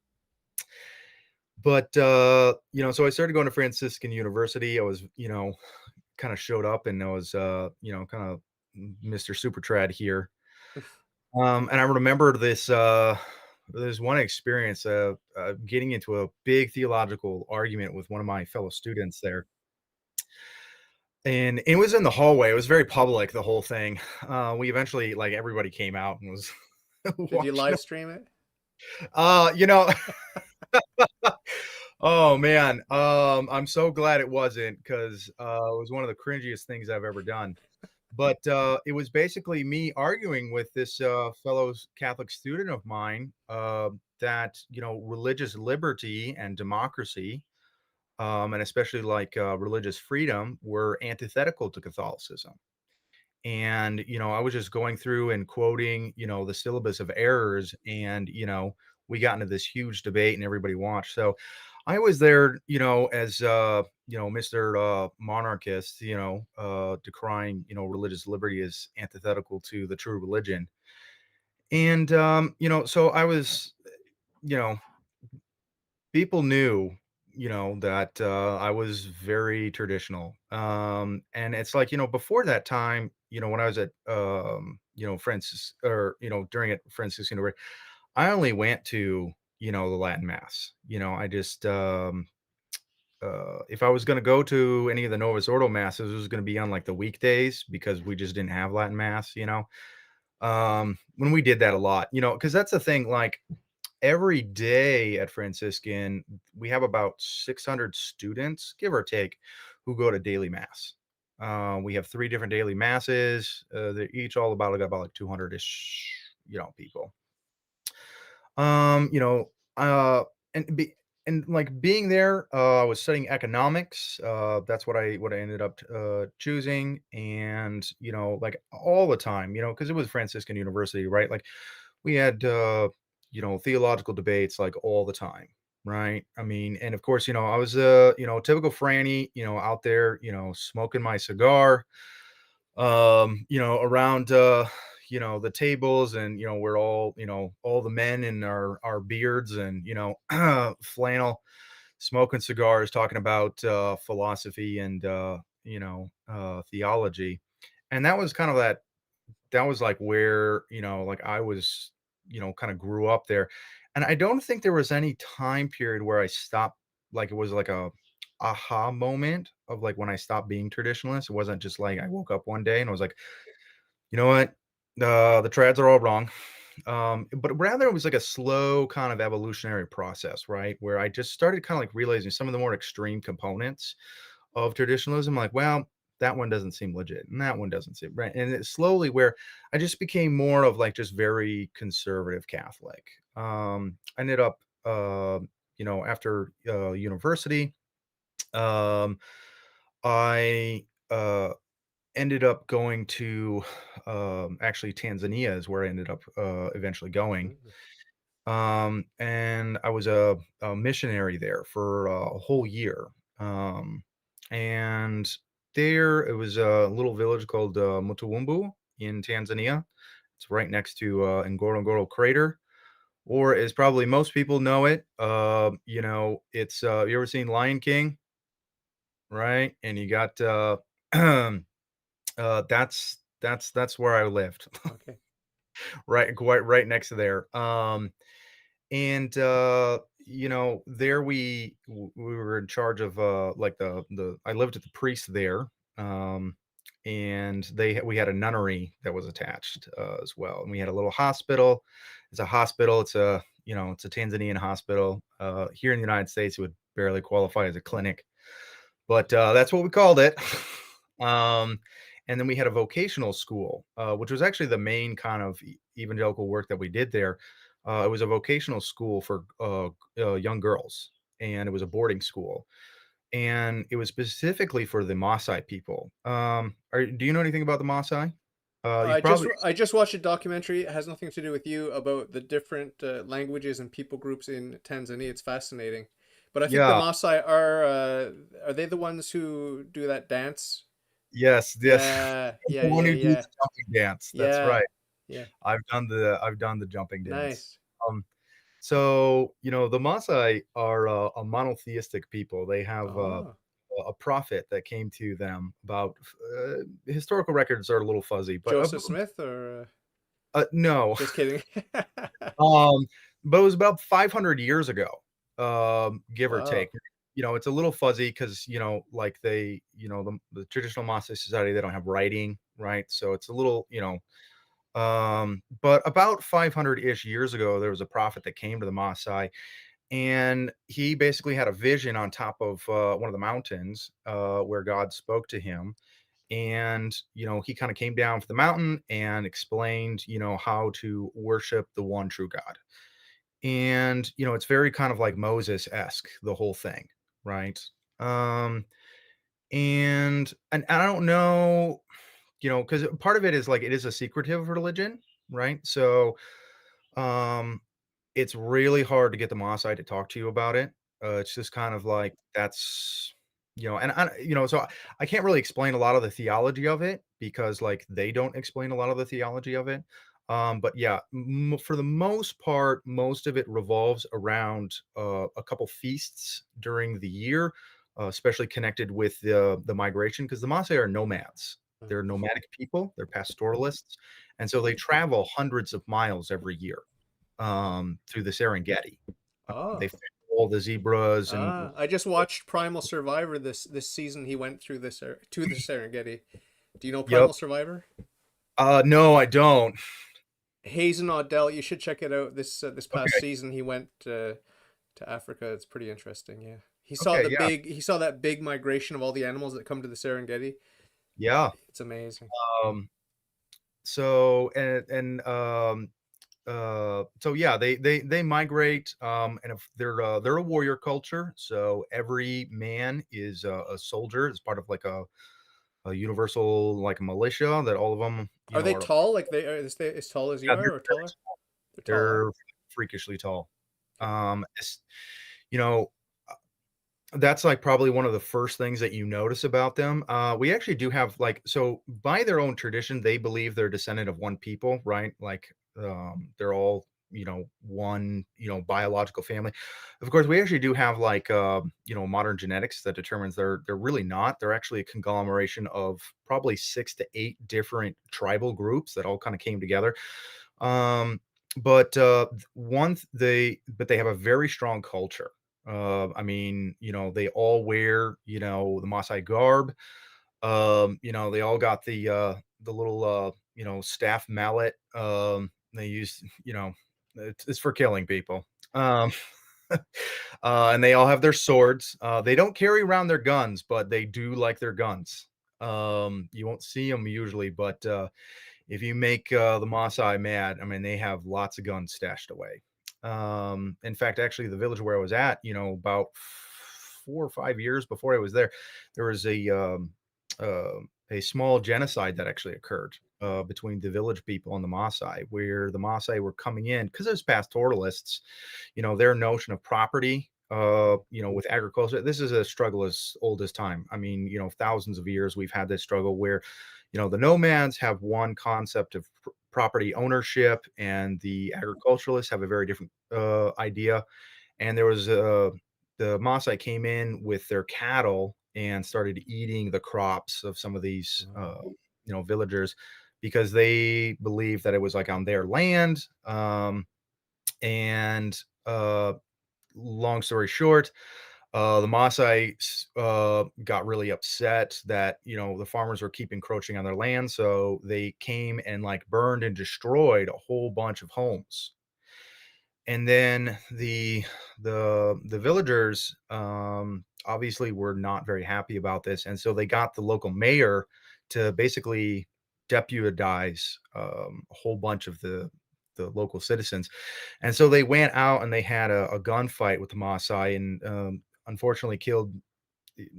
so I started going to Franciscan University. I was, kinda showed up and I was, kinda Mr. Super Trad here. And I remember this. there's one experience, getting into a big theological argument with one of my fellow students there, and it was in the hallway. It was very public, the whole thing. We eventually, like, everybody came out and was Did you watching. live stream it? You know, oh man, I'm so glad it wasn't, 'cause, it was one of the cringiest things I've ever done. But, it was basically me arguing with this, fellow Catholic student of mine, that, religious liberty and democracy, and especially, like, religious freedom were antithetical to Catholicism. And, I was just going through and quoting, the syllabus of errors, and, we got into this huge debate and everybody watched. So I was there, as Mr. Monarchist, decrying, religious liberty is antithetical to the true religion. And so I was, you know, people knew, that I was very traditional. And it's like, before that time, when I was at Francis, or during at Franciscan University, I only went to, the Latin Mass. I just if I was going to go to any of the Novus Ordo masses, it was going to be on like the weekdays because we just didn't have Latin Mass. When we did that a lot, because that's the thing. Like, every day at Franciscan, we have about 600 students, give or take, who go to daily mass. We have 3 different daily masses. They're each all about like 200-ish, people. Um, you know, uh, and be and like being there, I was studying economics. That's what I ended up choosing, and like all the time, because it was Franciscan University, right? Like we had theological debates like all the time, right? I mean, and of course, I was typical Franny, out there, smoking my cigar, around the tables, and we're all, all the men in our beards and flannel, smoking cigars, talking about philosophy and theology. And that was kind of that was like where, like I was, kind of grew up there. And I don't think there was any time period where I stopped, like it was like a aha moment of like when I stopped being traditionalist. It wasn't just like I woke up one day and I was like, you know what? The trads are all wrong. But rather it was like a slow kind of evolutionary process, right? Where I just started kind of like realizing some of the more extreme components of traditionalism, like, well, that one doesn't seem legit, and that one doesn't seem right. And it slowly where I just became more of like just very conservative Catholic. I ended up, after university, um, I ended up going to actually Tanzania is where I ended up eventually going. Mm. And I was a missionary there for a whole year. Um, and there, it was a little village called Mutawumbu in Tanzania. It's right next to Ngorongoro crater, or as probably most people know it, it's you ever seen Lion King, right? And you got that's where I lived, Okay. right, quite right next to there. And, there we were in charge of, like, the I lived with the priest there, and we had a nunnery that was attached, as well, and we had a little hospital. It's a hospital, it's a Tanzanian hospital. Here in the United States, it would barely qualify as a clinic, but, that's what we called it. Um, and then we had a vocational school, which was actually the main kind of evangelical work that we did there. It was a vocational school for young girls, and it was a boarding school, and it was specifically for the Maasai people. Do you know anything about the Maasai? You've probably, I just watched a documentary. It has nothing to do with you about the different languages and people groups in Tanzania. It's fascinating. But I think the yeah, Maasai are they the ones who do that dance? yes, Yeah, the yeah, one yeah, who does yeah, the jumping dance. That's yeah, right. yeah. I've done the jumping dance. Nice. Um, So, the Maasai are a monotheistic people. They have Oh, a prophet that came to them about historical records are a little fuzzy, but Joseph Smith or no. just kidding. Um, but it was about 500 years ago, give or take. Wow. It's a little fuzzy because, like the traditional Maasai society, they don't have writing, right? So it's a little, but about 500-ish years ago, there was a prophet that came to the Maasai, and he basically had a vision on top of one of the mountains where God spoke to him. And, he kind of came down from the mountain and explained, how to worship the one true God. And, it's very kind of like Moses-esque, the whole thing, right? Um, and I don't know, because part of it is like it is a secretive religion, right? So um it's really hard to get the Maasai to talk to you about it. It's just kind of like that's and so I can't really explain a lot of the theology of it because like they don't explain a lot of the theology of it. But yeah, for the most part, most of it revolves around a couple feasts during the year, especially connected with the migration because the Maasai are nomads. They're nomadic people. They're pastoralists, and so they travel hundreds of miles every year through the Serengeti. They Oh. found all the zebras and I just watched Primal Survivor this season. He went through to the Serengeti. Do you know yep. Primal Survivor? No, I don't. Hazen Odell, you should check it out. This past Okay. season, he went to Africa. It's pretty interesting. Yeah, Okay, yeah. he saw that big migration of all the animals that come to the Serengeti. Yeah. It's amazing. Um, so so yeah, they migrate, and if they're a warrior culture, so every man is a soldier as part of like a universal like militia that all of them, Are they are tall? Like they as tall as you yeah, are, or taller? They're tall, eh? they're freakishly tall. Okay. It's you know, That's, like, probably one of the first things that you notice about them. We actually do have, like so by their own tradition, they believe they're descendant of one people, right? Like, they're all, one, biological family. Of course, we actually do have, like, modern genetics that determines they're really not. They're actually a conglomeration of probably 6 to 8 different tribal groups that all kinda came together. Um, but, they have a very strong culture. I mean, they all wear, the Maasai garb. They all got the little staff mallet. They use, it's for killing people. Um, and they all have their swords. They don't carry around their guns, but they do like their guns. You won't see them usually, but if you make the Maasai mad, I mean, they have lots of guns stashed away. In fact, actually, the village where I was at, about 4 or 5 years before I was there, there was a small genocide that actually occurred between the village people and the Maasai, where the Maasai were coming in because as pastoralists, their notion of property. With agriculture, this is a struggle as old as time. I mean, thousands of years we've had this struggle where the nomads have one concept of property ownership, and the agriculturalists have a very different idea. And there was the Maasai came in with their cattle and started eating the crops of some of these villagers because they believed that it was like on their land. And long story short, the Maasai got really upset that the farmers were keep encroaching on their land, so they came and like burned and destroyed a whole bunch of homes. And then the villagers obviously were not very happy about this, and so they got the local mayor to basically deputize a whole bunch of the local citizens. And so they went out and they had a gunfight with the Maasai and unfortunately killed.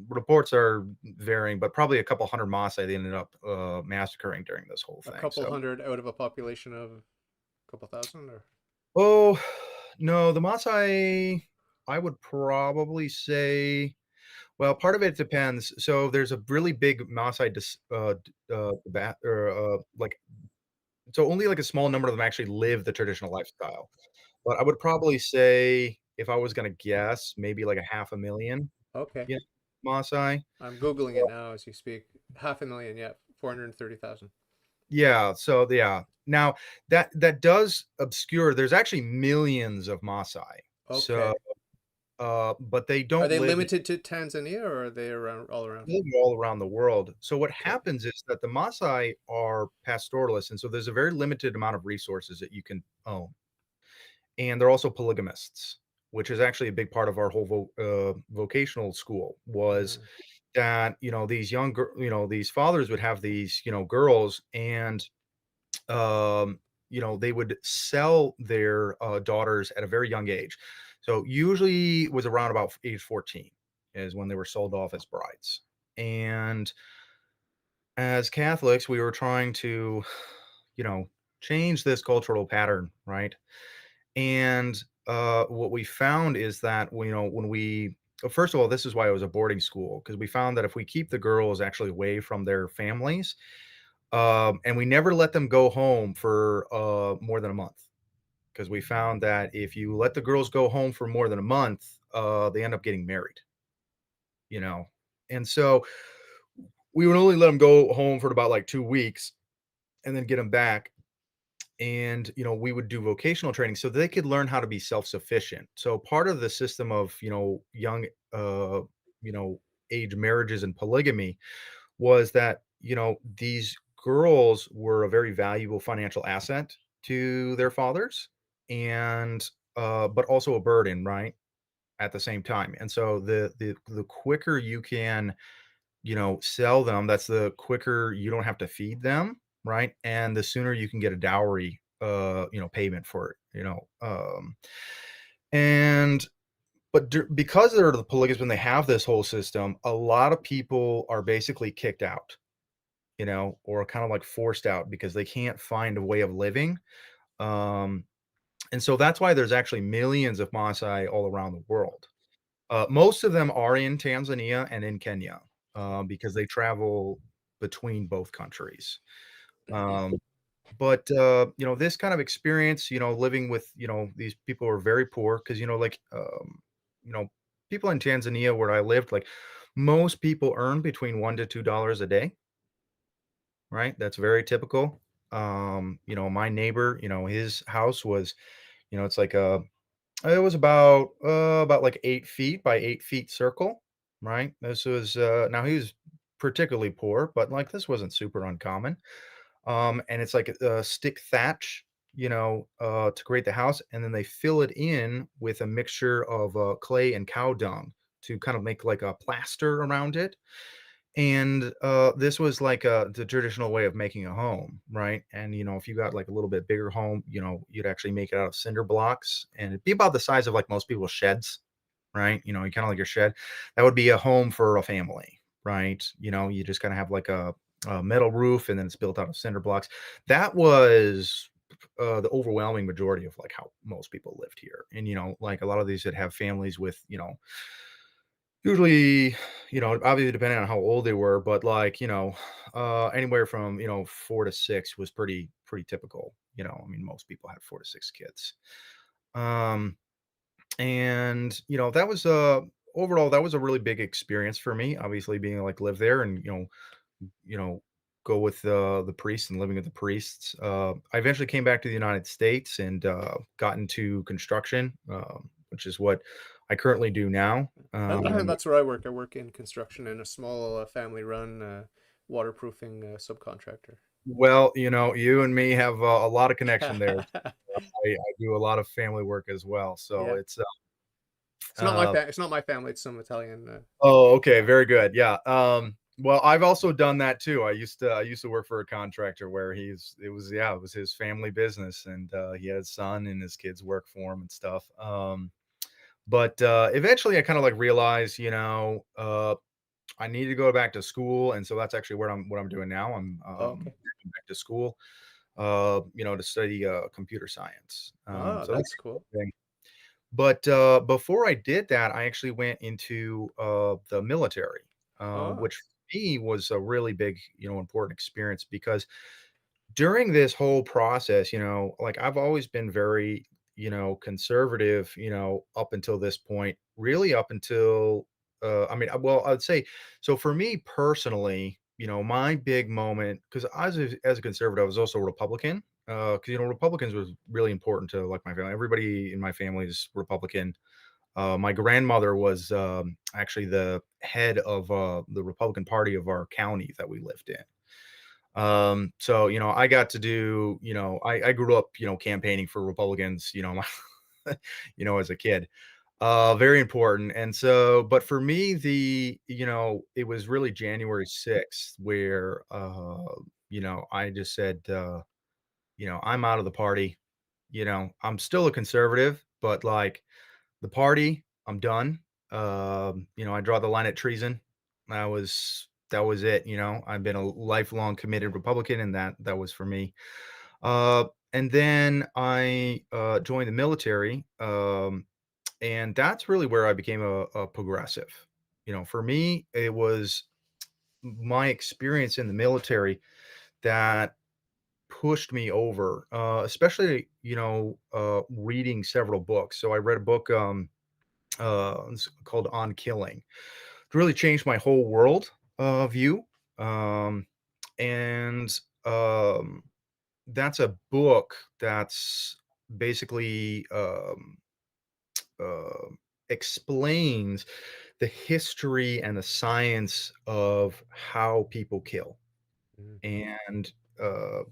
Reports are varying, but probably a couple hundred Maasai they ended up massacring during this whole A thing. couple So, hundred out of a population of a couple thousand, or oh no, the Maasai, I would probably say, well, part of it depends. So there's a really big Maasai, like, so only like a small number of them actually live the traditional lifestyle. But I would probably say, if I was gonna guess, maybe like a half a million, okay. yeah, Maasai. I'm googling it now as you speak. 500,000, yeah, 430,000. Yeah, so yeah. Now that does obscure there's actually millions of Maasai. So, Okay. but they Are don't they live limited to Tanzania, or are they around all around? live all around the world. So what Okay. happens is that the Maasai are pastoralists, and so there's a very limited amount of resources that you can own. And they're also polygamists, which is actually a big part of our whole vocational school was Uh, that, these these fathers would have these, girls and they would sell their daughters at a very young age. So usually was around about age 14 is when they were sold off as brides. And as Catholics, we were trying to, you know, change this cultural pattern, right? And what we found is that when we first of all, this is why it was a boarding school because we found that if we keep the girls actually away from their families, and we never let them go home for more than a month because we found that if you let the girls go home for more than a month, they end up getting married, you know. And so we would only let them go home for about like 2 weeks and then get them back. And we would do vocational training so they could learn how to be self-sufficient. So part of the system of young you know age marriages and polygamy was that these girls were a very valuable financial asset to their fathers, and but also a burden, right, at the same time. And so the quicker you can sell them, that's the quicker you don't have to feed them, right? And the sooner you can get a dowry, payment for it, and because they're the polygamists, when they have this whole system, a lot of people are basically kicked out, or kind of like forced out because they can't find a way of living. Um, and so that's why there's actually millions of Maasai all around the world. Most of them are in Tanzania and in Kenya, because they travel between both countries. Um, but this kind of experience, living with these people who are very poor, because you know, people in Tanzania where I lived, like most people earn between $1 to $2 a day, right? That's very typical. My neighbor, his house was, it's like a it was about like 8 feet by 8 feet circle, right? This was, now he was particularly poor, but, like, this wasn't super uncommon. And it's like a stick thatch, to create the house, and then they fill it in with a mixture of, clay and cow dung to kind of make like a plaster around it. And, this was like, the traditional way of making a home, right? And, if you got like a little bit bigger home, you'd actually make it out of cinder blocks and it'd be about the size of like most people's sheds, right? You kinda like your shed. That would be a home for a family, right? You just kinda have like a metal roof and then it's built out of cinder blocks. That was, the overwhelming majority of like how most people lived here. And, like a lot of these that have families with, usually, obviously depending on how old they were, but like, anywhere from, 4 to 6 was pretty typical. I mean, most people had 4 to 6 kids. Um, and, that was overall that was a really big experience for me, obviously being like live there and, you know, go with the priests and living with the priests. I eventually came back to the United States and got into construction, which is what I currently do now. That's where I work. I work in construction in a small family-run waterproofing subcontractor. Well, you and me have a lot of connection there. Yeah, I do a lot of family work as well, so yeah. it's It's not my uh, It's not my family. It's some Italian. oh, okay, very good. Yeah. Well, I've also done that too. I used to work for a contractor where it was his family business, and he had his son and his kids work for him and stuff. But eventually I kind of like realized, I need to go back to school, and so that's actually what I'm doing now. I'm Oh, okay. going back to school, to study computer science. Oh, So that's that's cool. the thing. But before I did that, I actually went into the military, Oh, which for me was a really big, important experience because during this whole process, like I've always been very, conservative, up until this point, really up until, I mean, well, I'd say, so for me personally, my big moment, because as a conservative, I was also a Republican. Because Republicans was really important to like my family. Everybody in my family is Republican. My grandmother was actually the head of the Republican Party of our county that we lived in. So I got to do, I grew up, campaigning for Republicans, as a kid. Very important. And so, but for me, it was really January 6th where, I just said, I'm out of the party. I'm still a conservative, but like the party, I'm done. I draw the line at treason. That was it. I've been a lifelong committed Republican, and that was for me. Uh, and then I joined the military. And that's really where I became a progressive. For me, it was my experience in the military that pushed me over, especially, reading several books. So I read a book it's called On Killing. It really changed my whole world view. Um, and that's a book that's basically uh, explains the history and the science of how people kill. Mm. And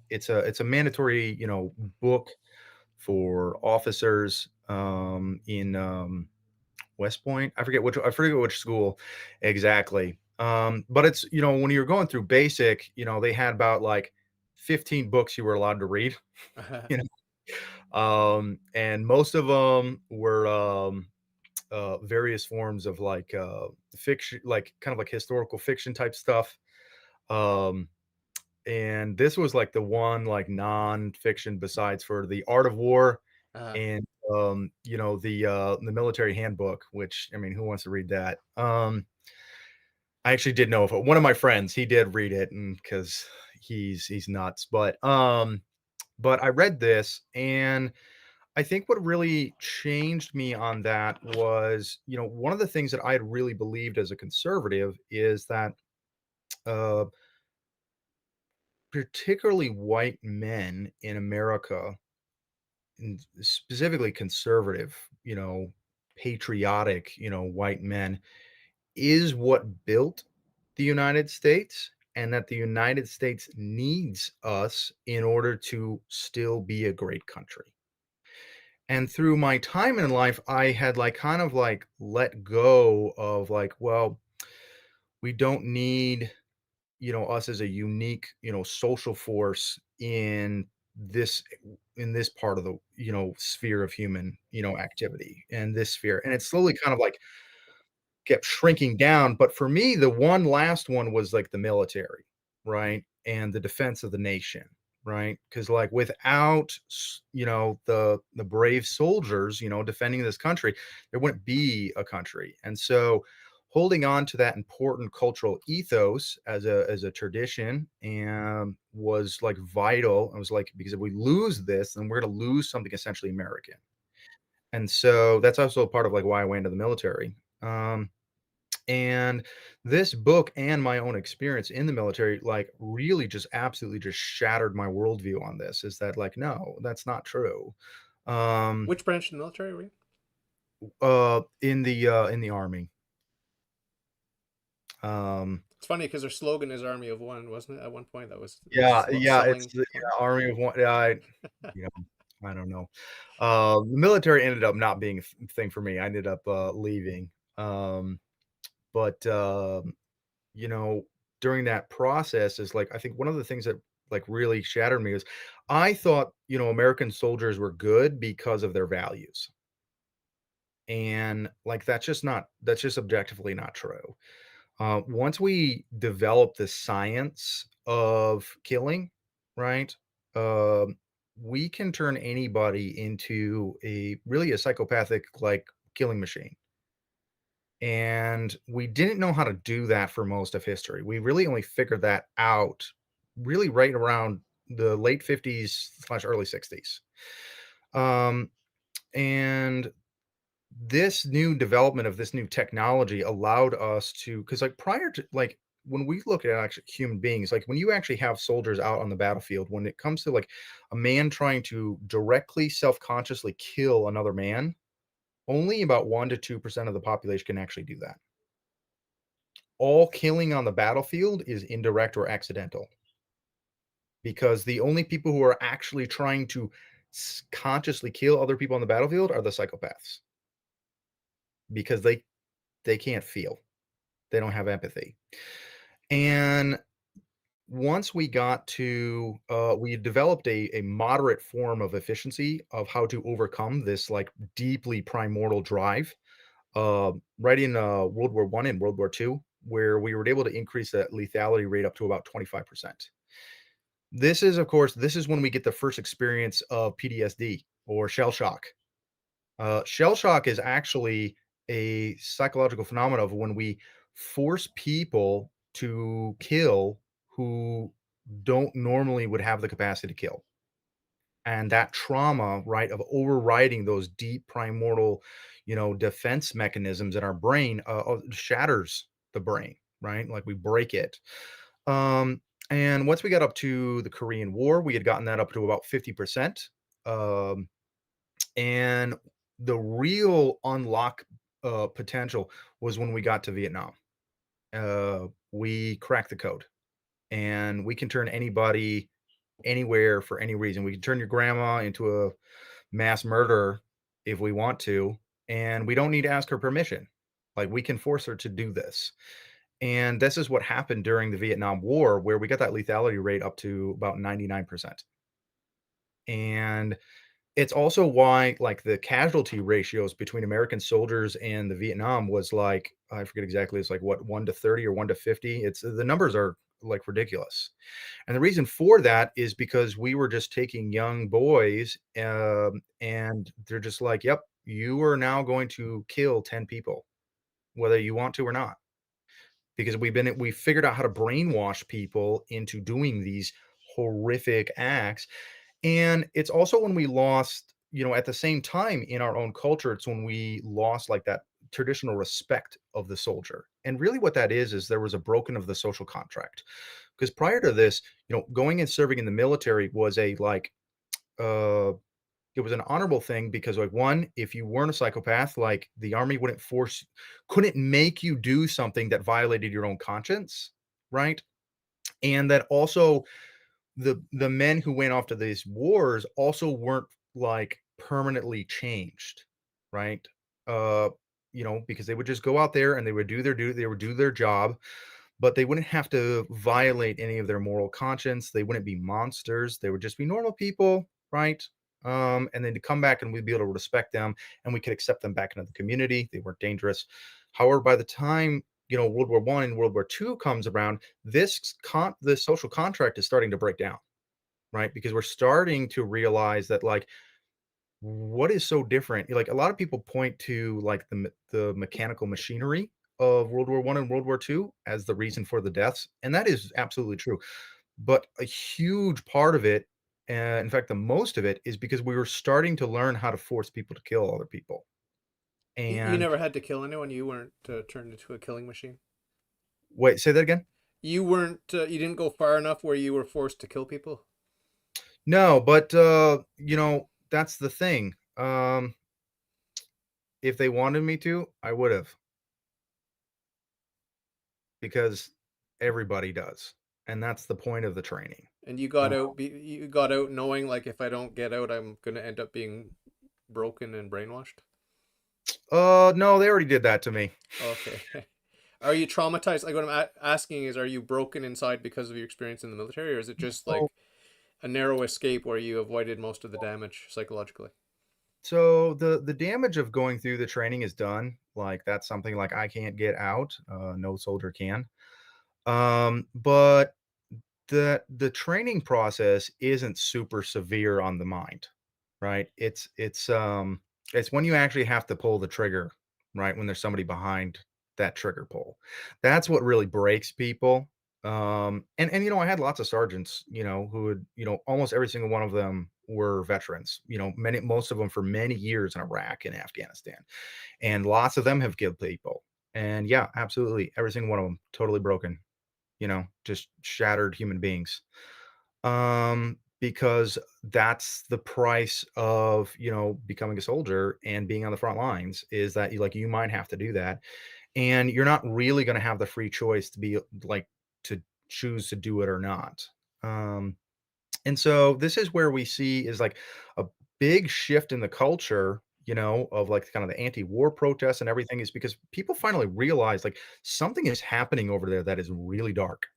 it's a mandatory, book for officers in West Point. I forget which school exactly. But it's when you're going through basic, they had about like 15 books you were allowed to read. You and most of them were various forms of like fiction, like kind of like historical fiction type stuff. Um, and this was like the one like non-fiction besides for the Art of War uh, and the military handbook, which I mean, who wants to read that? I actually did know of it. One of my friends, he did read it, and because he's nuts, but I read this, and I think what really changed me on that was, one of the things that I had really believed as a conservative is that, uh, particularly white men in America, and specifically conservative, patriotic, white men, is what built the United States, and that the United States needs us in order to still be a great country. And through my time in life, I had like kind of like let go of like, well, we don't need, us as a unique, social force this in this part of the, sphere of human, activity and this sphere. And it slowly kind of like kept shrinking down, but for me, the one last one was, like, the military, right? And the defense of the nation, right? Because like, without the brave soldiers, defending this country, there wouldn't be a country, and so, holding on to that important cultural ethos as a tradition, and was, like, vital. I was like, "Because if we lose this, then we're gonna lose something essentially American." And so, that's also part of, like, why I went into the military. And this book and my own experience in the military, like, really just absolutely just shattered my worldview on this, is that, like, no, that's not true. Um, which branch of the military were you? in the Army. Um, It's funny because their slogan is "Army of One," wasn't it? At one point, that was the yeah, yeah, it's selling the point. Army of one. Yeah, you I don't know. The military ended up not being a thing for me. I ended up leaving. Um, but you know, during that process is like I think one of the things that like really shattered me is I thought, American soldiers were good because of their values. And like that's just objectively not true. Once we develop the science of killing, right? Um, we can turn anybody into a psychopathic like killing machine. And we didn't know how to do that for most of history. We really only figured that out really right around the late 50s slash early 60s. Um, and this new development of this new technology allowed us to, because like prior to like when we look at actually human beings, like when you actually have soldiers out on the battlefield, when it comes to like a man trying to directly self-consciously kill another man, only about 1 to 2% of the population can actually do that. All killing on the battlefield is indirect or accidental, because the only people who are actually trying to consciously kill other people on the battlefield are the psychopaths, because they can't feel. They don't have empathy. And once we got to we developed a moderate form of efficiency of how to overcome this like deeply primordial drive, right in World War I and World War II, where we were able to increase that lethality rate up to about 25%. This is, of course, this is when we get the first experience of PTSD or shell shock. Shell shock is actually a psychological phenomenon of when we force people to kill who don't normally would have the capacity to kill. And that trauma, right, of overriding those deep primordial, defense mechanisms in our brain shatters the brain, right? Like we break it. Um, and once we got up to the Korean War, we had gotten that up to about 50%. Um, and the real unlock potential was when we got to Vietnam. We cracked the code, and we can turn anybody anywhere for any reason. We can turn your grandma into a mass murderer if we want to, and we don't need to ask her permission. Like we can force her to do this. And this is what happened during the Vietnam War, where we got that lethality rate up to about 99%. And it's also why, like, the casualty ratios between American soldiers and the Vietnam was like, I forget exactly, it's like what, 1 to 30 or 1 to 50. It's the numbers are like ridiculous. And the reason for that is because we were just taking young boys, and they're just like, "Yep, you are now going to kill 10 people, whether you want to or not." Because we figured out how to brainwash people into doing these horrific acts. And it's also when we lost, at the same time in our own culture, it's when we lost like that traditional respect of the soldier. And really what that is there was a broken of the social contract. Because prior to this, going and serving in the military was a like uh it was an honorable thing, because like one, if you weren't a psychopath, like the army couldn't make you do something that violated your own conscience, right? And that also the men who went off to these wars also weren't like permanently changed, right? Uh, because they would just go out there and they would do their duty, they would do their job, but they wouldn't have to violate any of their moral conscience. They wouldn't be monsters. They would just be normal people, right? And then to come back and we'd be able to respect them, and we could accept them back into the community. They weren't dangerous. However, by the time World War I and World War II comes around, this social contract is starting to break down, right? Because we're starting to realize that like what is so different? Like a lot of people point to like the mechanical machinery of World War I and World War II as the reason for the deaths, and that is absolutely true. But a huge part of it, in fact, the most of it, is because we were starting to learn how to force people to kill other people. You And never had to kill anyone. You weren't turned into a killing machine. wait, say that again. You weren't. You didn't go far enough where you were forced to kill people. No, but that's the thing. If they wanted me to, I would have, because everybody does, and that's the point of the training. And you got Uh, out. You got out knowing like if I don't get out, I'm gonna end up being broken and brainwashed. no, they already did that to me. Okay. Are you traumatized? Like what I'm asking is, are you broken inside because of your experience in the military, or is it just Oh, like a narrow escape where you avoided most of the damage psychologically? so the damage of going through the training is done. Like that's something like I can't get out. No soldier can. But the training process isn't super severe on the mind, right? It's when you actually have to pull the trigger, right? When there's somebody behind that trigger pull. That's what really breaks people. And I had lots of sergeants, who would, almost every single one of them were veterans, most of them for many years in Iraq and Afghanistan. And lots of them have killed people. And yeah, absolutely. Every single one of them totally broken. just shattered human beings. Because that's the price of, becoming a soldier and being on the front lines, is that you might have to do that. And you're not really going to have the free choice to be like to choose to do it or not. Um, and so this is where we see is like a big shift in the culture, of like kind of the anti-war protests and everything, is because people finally realize like something is happening over there that is really dark,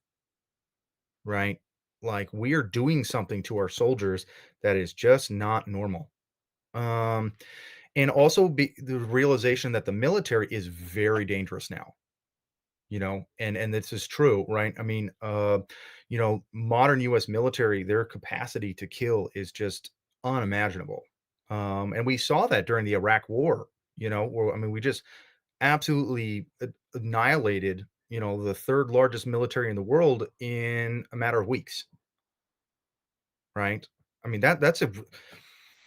right? Like we are doing something to our soldiers that is just not normal. Um, and also the realization that the military is very dangerous now, and this is true, right? I mean, modern US military, their capacity to kill is just unimaginable. And we saw that during the Iraq war, where I mean, we just absolutely annihilated, the third largest military in the world in a matter of weeks, right? I mean, that's a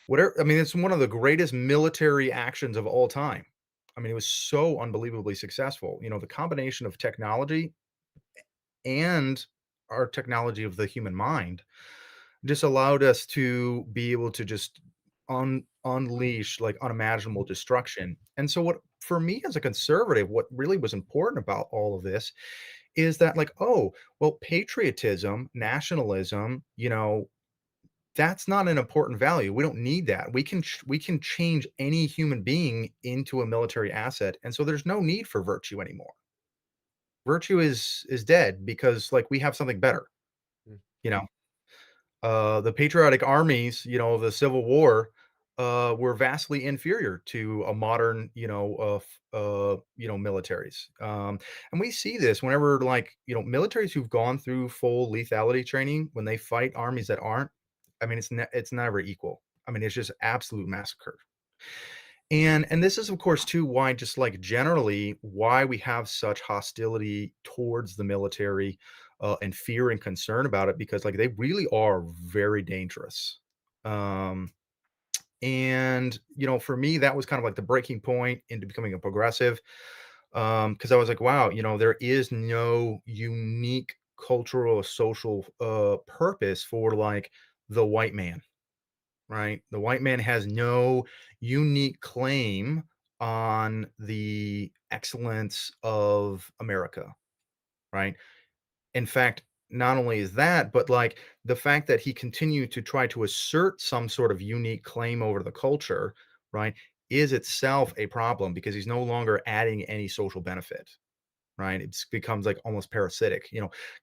whatever. I mean, it's one of the greatest military actions of all time. I mean, it was so unbelievably successful. The combination of technology and our technology of the human mind just allowed us to be able to just unleash like unimaginable destruction. And so what for me as a conservative, what really was important about all of this is that like, oh, well, patriotism, nationalism, that's not an important value. We don't need that. We can change any human being into a military asset. And so there's no need for virtue anymore. Virtue is dead because like we have something better, Mm. you know. The patriotic armies, of the Civil War, were vastly inferior to a modern, militaries. And we see this whenever, like, militaries who've gone through full lethality training, when they fight armies that aren't, I mean, it's never equal. I mean, it's just absolute massacre. And this is, of course, too, why just like generally why we have such hostility towards the military, and fear and concern about it, because like they really are very dangerous. Um, and for me, that was kind of like the breaking point into becoming a progressive. Because I was like, wow, there is no unique cultural or social purpose for like the white man. Right? The white man has no unique claim on the excellence of America, right? In fact, not only is that, but like the fact that he continued to try to assert some sort of unique claim over the culture, right, is itself a problem because he's no longer adding any social benefit. Right? It becomes like almost parasitic,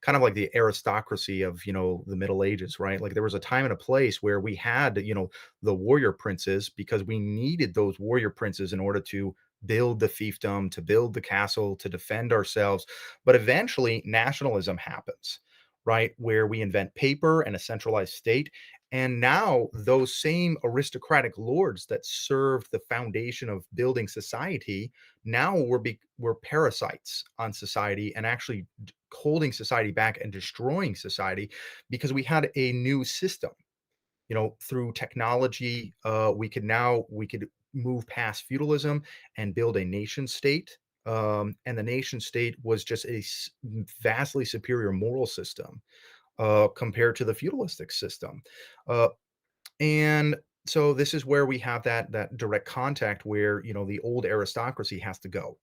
kind of like the aristocracy of, the Middle Ages, right? Like there was a time and a place where we had, the warrior princes because we needed those warrior princes in order to build the fiefdom, to build the castle, to defend ourselves. But eventually nationalism happens, right? Where we invent paper and a centralized state. And now those same aristocratic lords that served the foundation of building society, now we're parasites on society and actually holding society back and destroying society because we had a new system. Through technology, we could move past feudalism and build a nation state. And the nation state was just a vastly superior moral system compared to the feudalistic system. Uh, and so this is where we have that direct contact where the old aristocracy has to go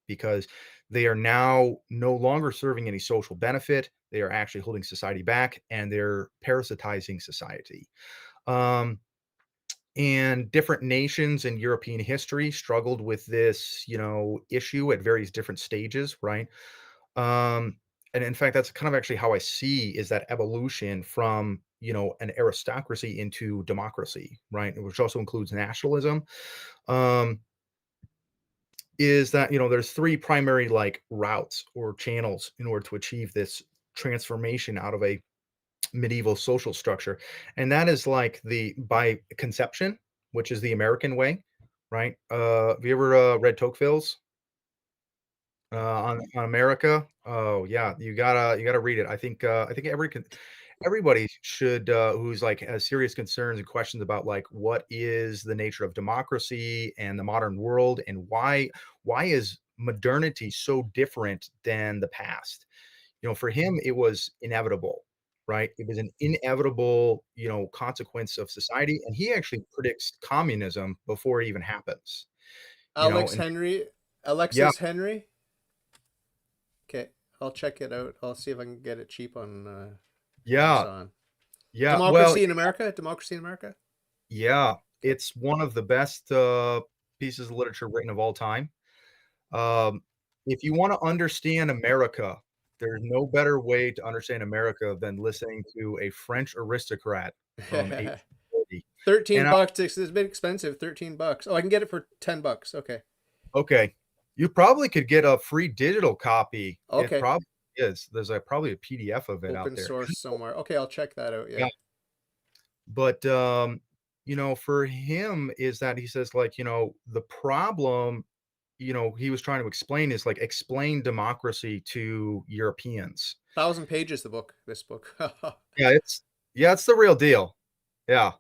because they are now no longer serving any social benefit. They are actually holding society back and they're parasitizing society. Um, and different nations in European history struggled with this, issue at various different stages, right? Um, and in fact, that's kind of actually how I see is that evolution from, an aristocracy into democracy, right? Which also includes nationalism. Um, is that, there's three primary like routes or channels in order to achieve this transformation out of a medieval social structure. And that is like the by conception, which is the American way, right? Have you ever read Tocqueville's on America? Oh yeah, you gotta read it. I think everybody should who's like has serious concerns and questions about like what is the nature of democracy and the modern world and why is modernity so different than the past? For him, it was inevitable, right? It was an inevitable, consequence of society, and he actually predicts communism before it even happens, Alex and Henry, yeah, Alexis Henry. Okay, I'll check it out. I'll see if I can get it cheap on yeah, Amazon. yeah, well, Democracy in America. Democracy in America. yeah, Okay. it's one of the best, pieces of literature written of all time. Um, if you wanna understand America, there's no better way to understand America than listening to a French aristocrat from 1840, 13 and bucks. It's a bit expensive. 13 bucks. Oh, I can get it for 10 bucks. Okay. okay. You probably could get a free digital copy. It Okay. probably is. There's probably a PDF of it out Open there. source somewhere. Okay, I'll check that out. Yeah, Yeah. but, for him is that he says, like, the problem, he was trying to explain is, like, explain democracy to Europeans. 1,000 pages, the book. This book. Yeah, it's the real deal. Yeah.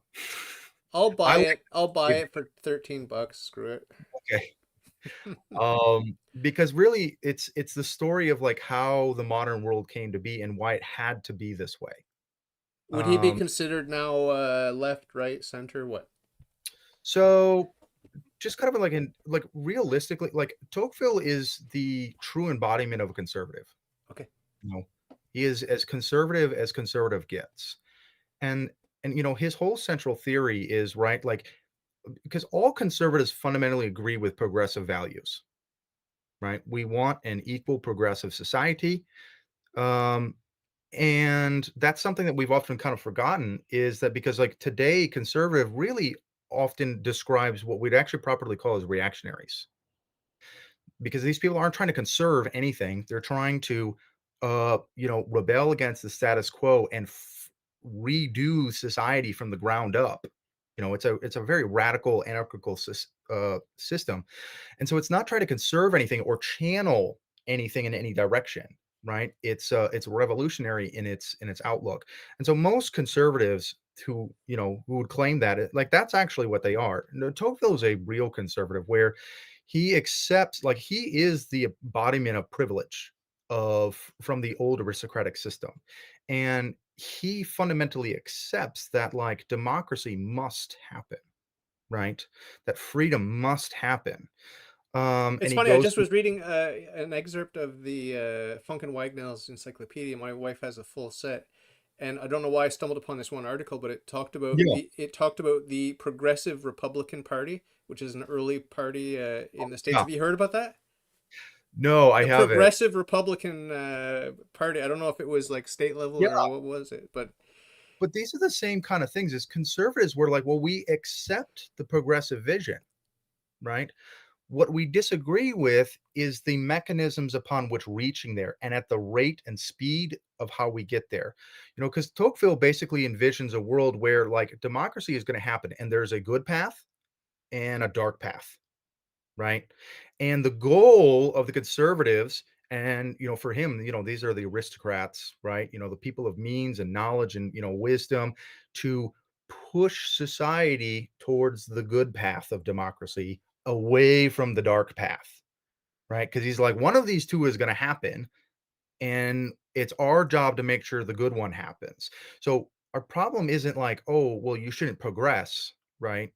I'll I buy like it. I'll to buy read it for 13 bucks. Screw it. okay. Because really it's the story of, like, how the modern world came to be and why it had to be this way. Would he be Um, considered now left, right, center? What? so just kind of like realistically, like, Tocqueville is the true embodiment of a conservative, Okay. you know? He is as conservative gets. And his whole central theory is, right, like, because all conservatives fundamentally agree with progressive values, right? We want an equal progressive society. Um, and that's something that we've often kind of forgotten is that because, like, today, conservative really often describes what we'd actually properly call as reactionaries because these people aren't trying to conserve anything. They're trying to, rebel against the status quo and redo society from the ground up. It's a very radical anarchical system, and so it's not trying to conserve anything or channel anything in any direction, right? It's revolutionary in its outlook. And so most conservatives who would claim that like that's actually what they are. No, Tocqueville is a real conservative where he accepts like he is the embodiment of privilege of from the old aristocratic system. And he fundamentally accepts that like democracy must happen, right? That freedom must happen. It's And he funny. I goes just through was reading an excerpt of the Funk and Wagnall's encyclopedia. My wife has a full set, and I don't know why I stumbled upon this one article, but yeah, it talked about the Progressive Republican Party, which is an early party in the States. yeah. Have you heard about that? No, I The haven't. Progressive Republican Party. I don't know if it was like state level Yeah, or what was it, but but these are the same kind of things as conservatives were like, well, we accept the progressive vision, right? What we disagree with is the mechanisms upon which reaching there and at the rate and speed of how we get there. Because Tocqueville basically envisions a world where like democracy is going to happen and there's a good path and a dark path, right? And the goal of the conservatives and for him, these are the aristocrats, right? The people of means and knowledge and wisdom to push society towards the good path of democracy away from the dark path, right? Because he's like, one of these two is going to happen, and it's our job to make sure the good one happens. So our problem isn't like, oh, well, you shouldn't progress, right?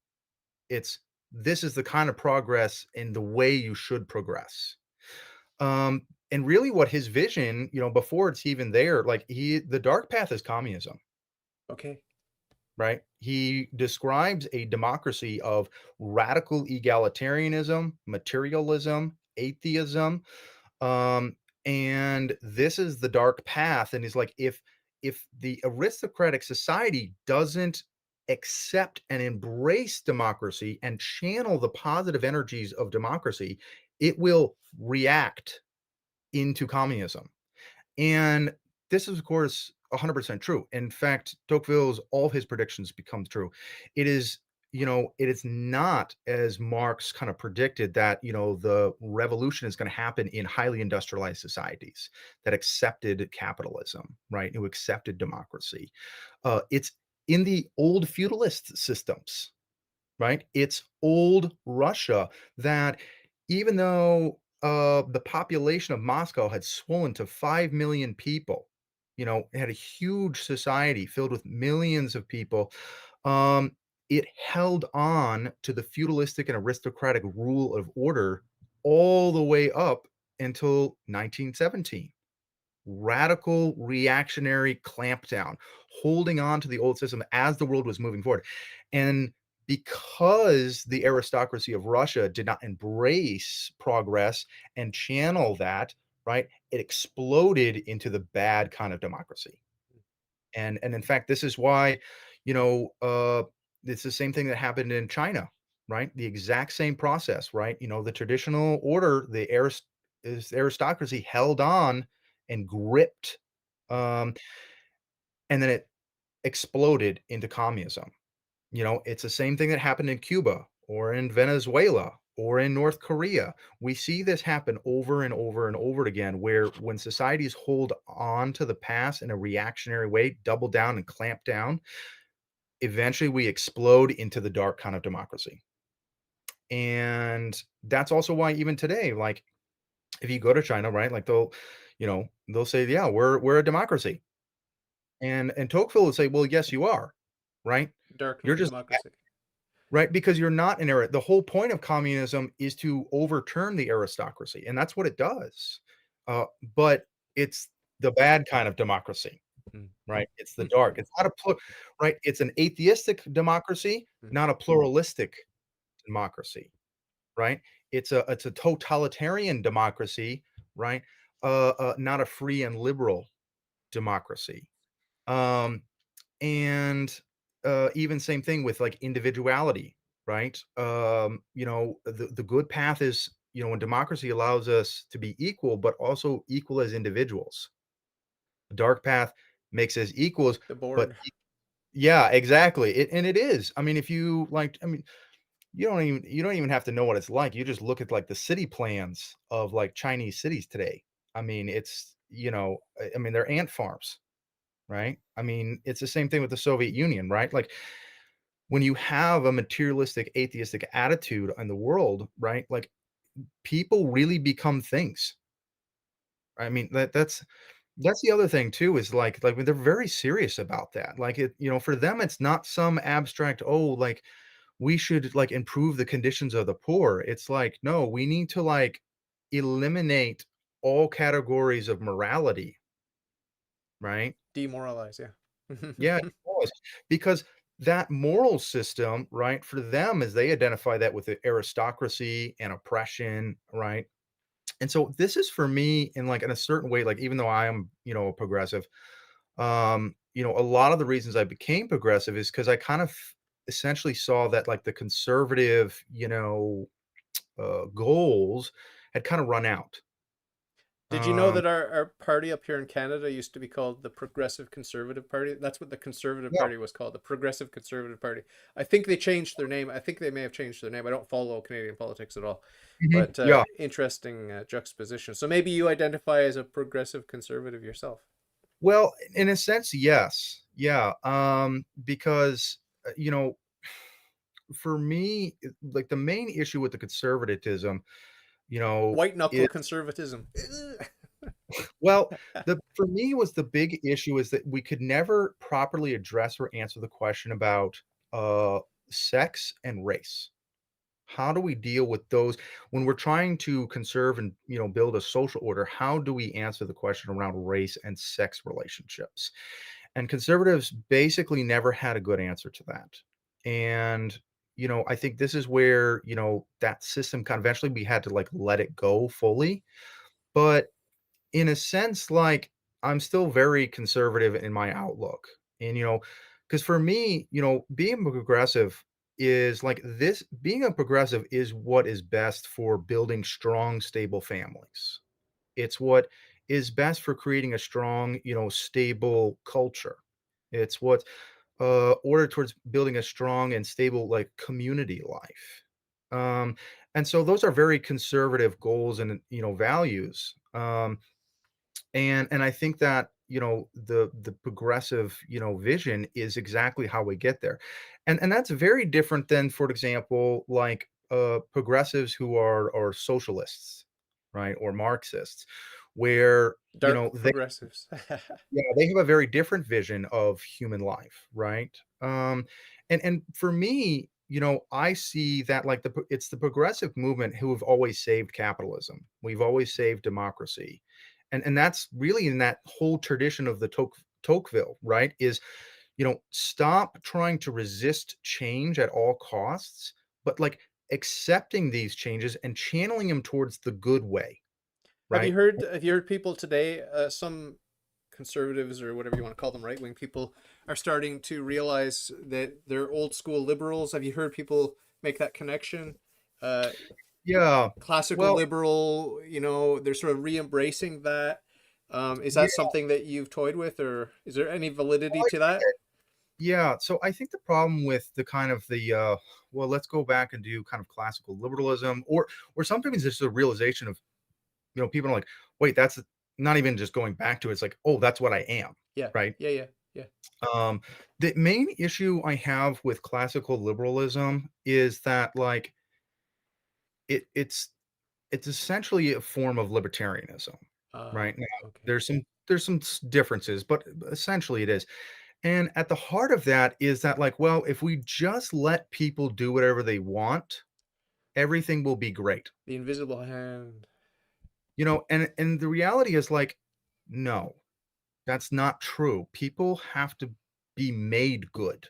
It's this is the kind of progress and the way you should progress. And really what his vision, before it's even there, like the dark path is communism, okay. right? He describes a democracy of radical egalitarianism, materialism, atheism, um, and this is the dark path. And he's like, if the aristocratic society doesn't accept and embrace democracy and channel the positive energies of democracy, it will react into communism. And this is, of course, 100% true. In fact, Tocqueville's all of his predictions become true. It is, it is not as Marx kind of predicted that, the revolution is going to happen in highly industrialized societies that accepted capitalism, right? Who accepted democracy. It's in the old feudalist systems, right? It's old Russia that even though the population of Moscow had swollen to 5 million people. It had a huge society filled with millions of people. It held on to the feudalistic and aristocratic rule of order all the way up until 1917. Radical reactionary clampdown, holding on to the old system as the world was moving forward. And because the aristocracy of Russia did not embrace progress and channel that, right, it exploded into the bad kind of democracy. And in fact, this is why, you know, uh, it's the same thing that happened in China, right? The exact same process, right? The traditional order, aristocracy held on and gripped, um, and then it exploded into communism. It's the same thing that happened in Cuba or in Venezuela or in North Korea. We see this happen over and over and over again, where when societies hold on to the past in a reactionary way, double down and clamp down, eventually we explode into the dark kind of democracy. And that's also why even today, like if you go to China, right, like they'll say, yeah, we're a democracy. And Tocqueville would say, well, yes, you are, right? Darkening You're of just democracy. right, because you're not an the whole point of communism is to overturn the aristocracy, and that's what it does. But it's the bad kind of democracy, Mm. right? It's the dark. It's not a right? It's an atheistic democracy, Mm. not a pluralistic democracy, right? It's a totalitarian democracy, right? Not a free and liberal democracy. Um, and, even same thing with, like, individuality, right? The good path is, when democracy allows us to be equal, but also equal as individuals. The dark path makes us equals, The but board. yeah, exactly. It is. I mean, if you, like you don't even have to know what it's like. You just look at, like, the city plans of, like, Chinese cities today. I mean, I mean, they're ant farms, right? I mean, it's the same thing with the Soviet Union, right? Like, when you have a materialistic, atheistic attitude in the world, right? Like, people really become things. I mean, that's the other thing too, is like they're very serious about that. Like for them, it's not some abstract, oh, like we should like improve the conditions of the poor. It's like, no, we need to like eliminate all categories of morality, right? Demoralize, yeah. Yeah, it was, because that moral system, right, for them as they identify that with the aristocracy and oppression, right? And so this is for me in like in a certain way, like even though I am, a progressive, a lot of the reasons I became progressive is because I kind of essentially saw that like the conservative, goals had kind of run out. Did you know Um, that our party up here in Canada used to be called the Progressive Conservative Party? That's what the Conservative yeah, Party was called, the Progressive Conservative Party. I think they changed their name. I think they may have changed their name. I don't follow Canadian politics at all, mhm, but yeah. interesting juxtaposition. So maybe you identify as a progressive conservative yourself. Well, in a sense, yes. Yeah. Because, for me, like the main issue with the conservatism, White knuckle is conservatism. well, the for me was the big issue is that we could never properly address or answer the question about uh sex and race. How do we deal with those when we're trying to conserve and build a social order? How do we answer the question around race and sex relationships? And conservatives basically never had a good answer to that. And I think this is where that system kind of eventually we had to like let it go fully. But in a sense, like I'm still very conservative in my outlook. And because for me, being a progressive is like this being a progressive is what is best for building strong, stable families. It's what is best for creating a strong, stable culture. It's what order towards building a strong and stable like community life. Um, and so those are very conservative goals and values. And I think that, the progressive, vision is exactly how we get there. And that's very different than, for example, like, progressives who are socialists, right, or Marxists, where, Dark they progressives. yeah, they have a very different vision of human life, right? And for me, I see that like it's the progressive movement who have always saved capitalism. We've always saved democracy, and that's really in that whole tradition of the Tocqueville, right? Is stop trying to resist change at all costs, but like accepting these changes and channeling them towards the good way, right? Have you heard people today, some conservatives or whatever you want to call them, right wing people, are starting to realize that they're old school liberals? Have you heard people make that connection? Uh, Yeah. Classical Well, liberal, they're sort of re-embracing that. Is yeah. that something that you've toyed with, or is there any validity I to that? Yeah, so I think the problem with the kind of well, let's go back and do kind of classical liberalism, or sometimes it's a realization of, people are like, wait, that's not even just going back to it, it's like, oh, that's what I am, Yeah, right? yeah, yeah, yeah. Um, the main issue I have with classical liberalism is that like it's essentially a form of libertarianism, right? Now, Okay. there's some differences, but essentially it is. And at the heart of that is that, like, well, if we just let people do whatever they want, everything will be great. The invisible hand. And the reality is like, no, that's not true. People have to be made good.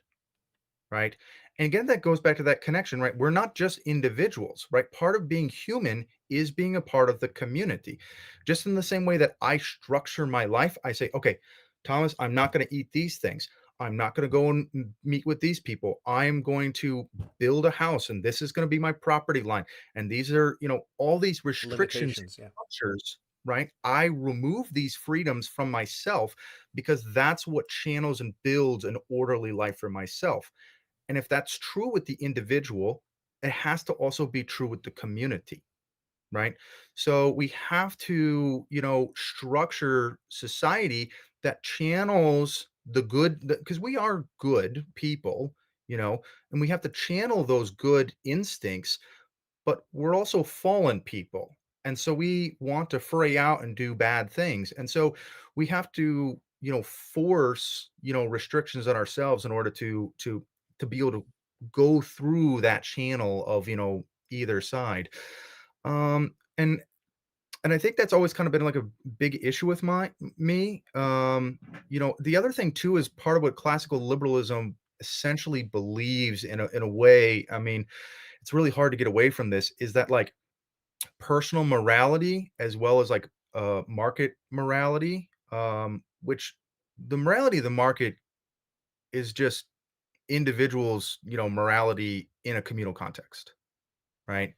Right? And again, that goes back to that connection, right? We're not just individuals, right? Part of being human is being a part of the community. Just in the same way that I structure my life, I say, okay, Thomas, I'm not going to eat these things. I'm not going to go and meet with these people. I'm going to build a house, and this is going to be my property line. And these are, all these restrictions and Limitations, yeah. structures, right? I remove these freedoms from myself because that's what channels and builds an orderly life for myself. And if that's true with the individual, it has to also be true with the community, right? So we have to, structure society that channels the good, because we are good people, and we have to channel those good instincts, but we're also fallen people. And so we want to fray out and do bad things. And so we have to, force, restrictions on ourselves in order to be able to go through that channel of, either side. And I think that's always kind of been like a big issue with me. The other thing too is part of what classical liberalism essentially believes in a way. I mean, it's really hard to get away from this, is that like personal morality as well as like market morality, which the morality of the market is just individuals morality in a communal context, right?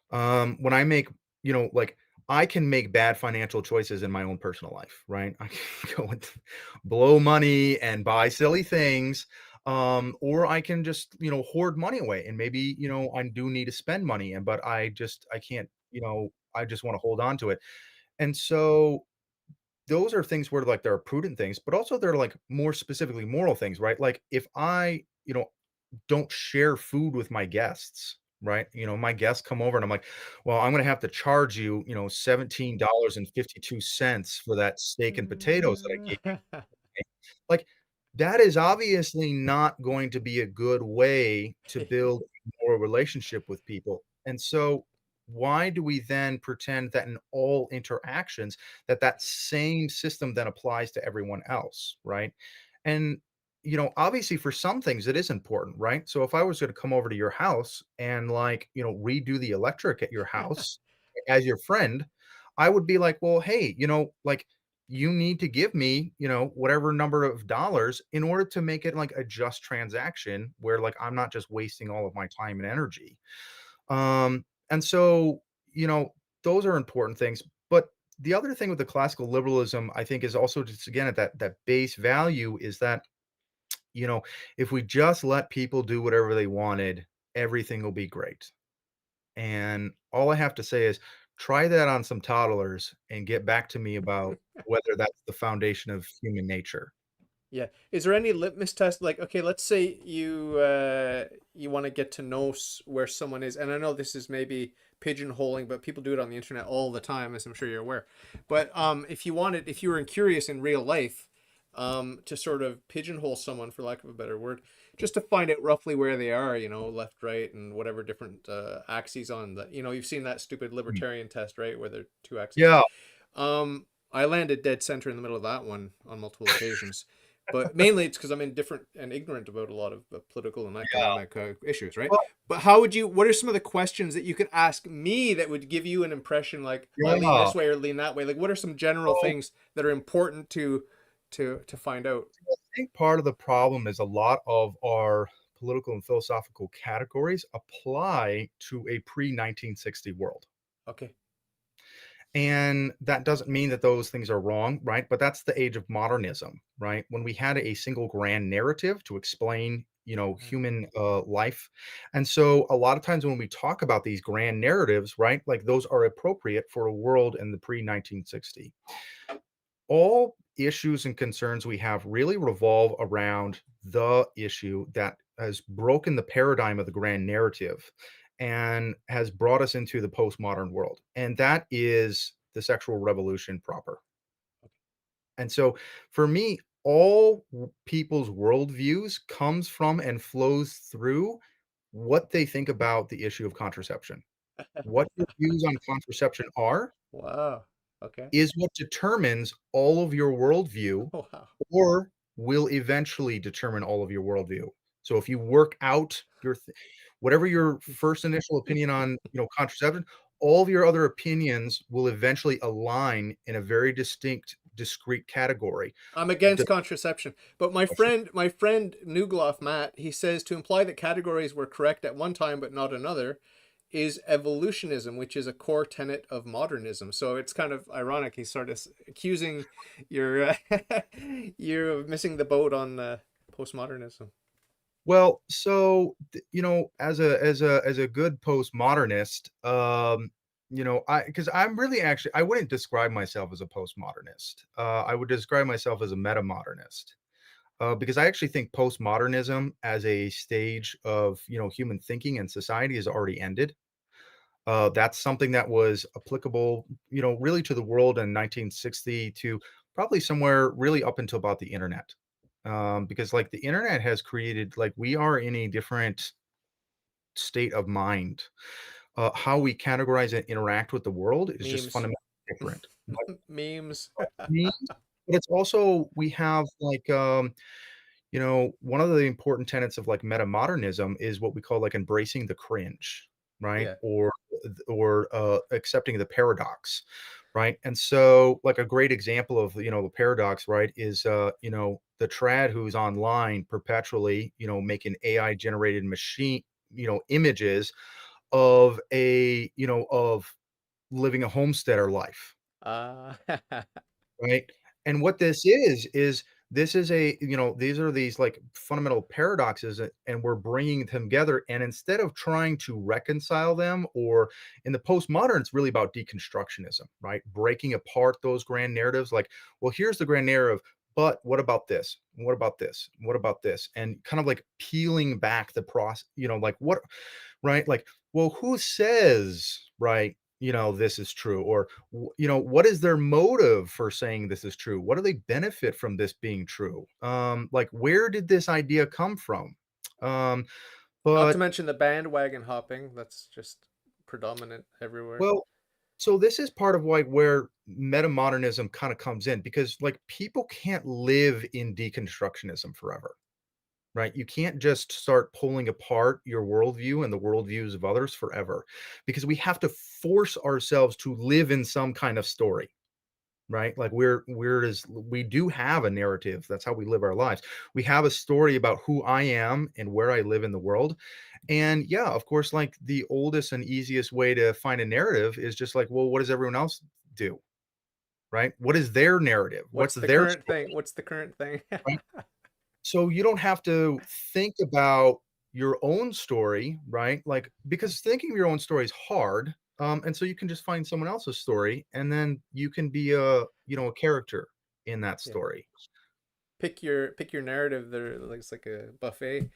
When I make, like, I can make bad financial choices in my own personal life, right? I can go and blow money and buy silly things, or I can just, hoard money away, and maybe, I do need to spend money, and but I can't, I just want to hold on to it. And so those are things where like there are prudent things, but also there are like more specifically moral things, right? Like if I, don't share food with my guests, right? My guests come over and I'm like, well, I'm going to have to charge you, $17.52 for that steak and potatoes that I gave you. Like, that is obviously not going to be a good way to build a moral relationship with people. And so why do we then pretend that in all interactions that same system then applies to everyone else, right? And obviously for some things it is important, right? So if I was going to come over to your house and like, redo the electric at your house as your friend, I would be like, well, hey, like you need to give me, whatever number of dollars in order to make it like a just transaction where like I'm not just wasting all of my time and energy. And so, those are important things. But the other thing with the classical liberalism, I think, is also just again at that base value is that, if we just let people do whatever they wanted, everything will be great. And all I have to say is try that on some toddlers and get back to me about whether that's the foundation of human nature. Yeah. Is there any litmus test? Like, okay, let's say you want to get to know where someone is, and I know this is maybe pigeonholing, but people do it on the internet all the time, as I'm sure you're aware. But if you were curious in real life, to sort of pigeonhole someone, for lack of a better word, just to find out roughly where they are, left, right, and whatever different axes on the, you've seen that stupid Mm. libertarian test, right, where there are two axes. Yeah. I landed dead center in the middle of that one on multiple occasions, but mainly it's because I'm indifferent and ignorant about a lot of political and Yeah. economic issues, right? Well, But what are some of the questions that you could ask me that would give you an impression like I lean yeah. this way or lean that way? Like, what are some general Well, things that are important to find out? I think part of the problem is a lot of our political and philosophical categories apply to a pre-1960 world. Okay. And that doesn't mean that those things are wrong, right? But that's the age of modernism, right? When we had a single grand narrative to explain, Mm. human life. And so a lot of times when we talk about these grand narratives, right, like those are appropriate for a world in the pre 1960. All issues and concerns we have really revolve around the issue that has broken the paradigm of the grand narrative and has brought us into the postmodern world. And that is the sexual revolution proper. And so for me, all people's worldviews comes from and flows through what they think about the issue of contraception. What your views on contraception are Wow. Okay. is what determines all of your worldview Wow. or will eventually determine all of your worldview. So if you work out whatever your first initial opinion on, contraception, all of your other opinions will eventually align in a very distinct, discrete category. I'm The against contraception, but my friend Nugloff Matt, he says to imply that categories were correct at one time but not another is evolutionism, which is a core tenet of modernism. So it's kind of ironic. He's sort of accusing you're you're missing the boat on postmodernism. Well, so, as a good postmodernist, I because I'm really actually I wouldn't describe myself as a postmodernist. I would describe myself as a meta-modernist, because I actually think postmodernism as a stage of, human thinking and society has already ended. That's something that was applicable, really to the world in 1960 to probably somewhere really up until about the internet. Because like the internet has created, like we are in a different state of mind. How we categorize and interact with the world is just Memes. fundamentally different. Memes. Memes, but it's also we have like one of the important tenets of like meta modernism is what we call like embracing the cringe, right? Yeah. Or accepting the paradox, right? And so like a great example of the paradox, right, is the trad who's online perpetually, making AI generated machine, images of of living a homesteader life. Uh, Right? And what this is these are these like fundamental paradoxes and we're bringing them together. And instead of trying to reconcile them, or in the postmodern, it's really about deconstructionism, right? Breaking apart those grand narratives. Like, well, here's the grand narrative, but what about this? What about this? What about this? And kind of like peeling back the process, like what, right? Like, well, who says, right? This is true, or what is their motive for saying this is true? What do they benefit from this being true? Like, where did this idea come from? Um, Not to but mention the bandwagon hopping. That's just predominant everywhere. well, so this is part of like where metamodernism kind of comes in, because like people can't live in deconstructionism forever. Right? You can't just start pulling apart your worldview and the worldviews of others forever, because we have to force ourselves to live in some kind of story. Right? Like we do have a narrative. That's how we live our lives. We have a story about who I am and where I live in the world. And yeah, of course, like the oldest and easiest way to find a narrative is just like, well, what does everyone else do? Right? What is their narrative? What's What's the their current story? thing? What's the current thing? Right? So you don't have to think about your own story, right? Like, because thinking of your own story is hard. And so you can just find someone else's story and then you can be a character in that Yeah. story. pick your narrative. There, like it's like a buffet.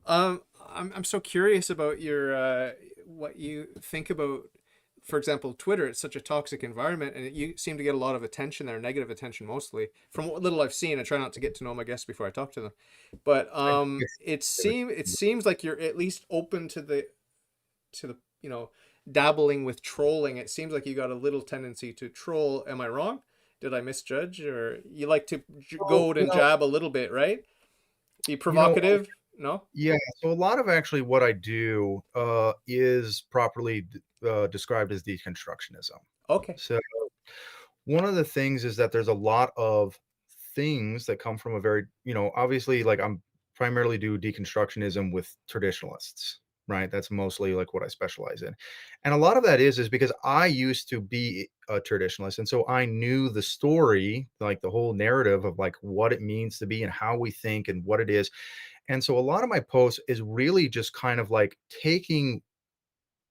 I'm so curious about your what you think about, for example, Twitter. It's such a toxic environment, and you seem to get a lot of attention there, negative attention mostly. From what little I've seen, I try not to get to know my guests before I talk to them, but I think it's it seems like you're at least open to the dabbling with trolling. It seems like you got a little tendency to troll. Am I wrong? Did I misjudge? Or you like to so, goad and jab a little bit, right? Be you know, provocative? No? yeah, so a lot of actually what I do, is properly described as deconstructionism. Okay. So one of the things is that there's a lot of things that come from a very, obviously, like I'm primarily do deconstructionism with traditionalists, right? That's mostly like what I specialize in. And a lot of that is because I used to be a traditionalist. And so I knew the story, like the whole narrative of like what it means to be and how we think and what it is. And so a lot of my posts is really just kind of like taking,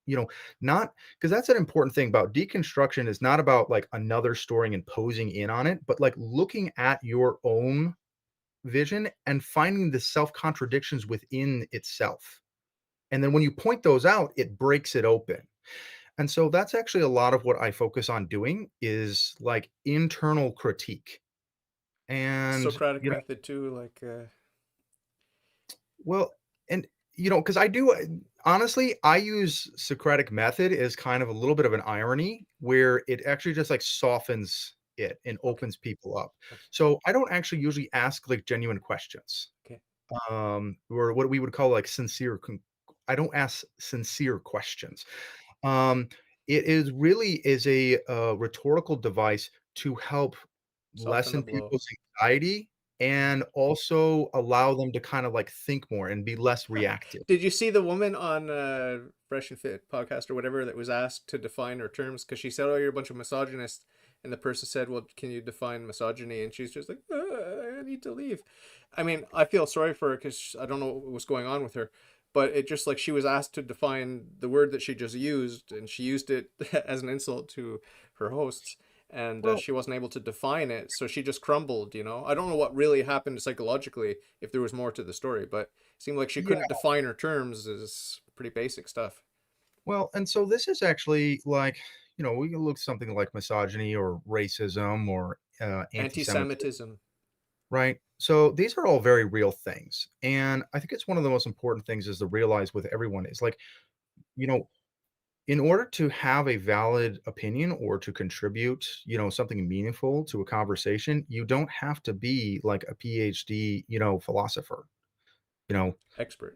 you know, not because that's an important thing about deconstruction is not about like another story and imposing in on it, but like looking at your own vision and finding the self contradictions within itself. And then when you point those out, it breaks it open. And so that's actually a lot of what I focus on doing is like internal critique. And, Socratic method too, like well, and because I do honestly, I use Socratic method as kind of a little bit of an irony where it actually just like softens it and okay, opens people up. okay, So I don't actually usually ask like genuine questions. okay. Or what we would call like I don't ask sincere questions. Um, it is really is a rhetorical device to help Soften the lessen blow. people's anxiety and also allow them to kind of like think more and be less reactive. Did you see the woman on Fresh and Fit podcast or whatever that was asked to define her terms? Because she said, "Oh, you're a bunch of misogynists," and the person said, "Well, can you define misogyny?" And she's just like, "I need to leave." I mean, I feel sorry for her because I don't know what was going on with her, but it just like she was asked to define the word that she just used, and she used it as an insult to her hosts, and Well, she wasn't able to define it, so she just crumbled. I don't know what really happened psychologically, if there was more to the story, but seemed like she yeah, couldn't define her terms is pretty basic stuff. well, and so this is actually like, we can look at something like misogyny or racism or anti-Semitism, Anti-Semitism. right? So these are all very real things. And I think it's one of the most important things is to realize with everyone is like, you know, in order to have a valid opinion or to contribute, something meaningful to a conversation, you don't have to be like a PhD, philosopher, you know, Expert.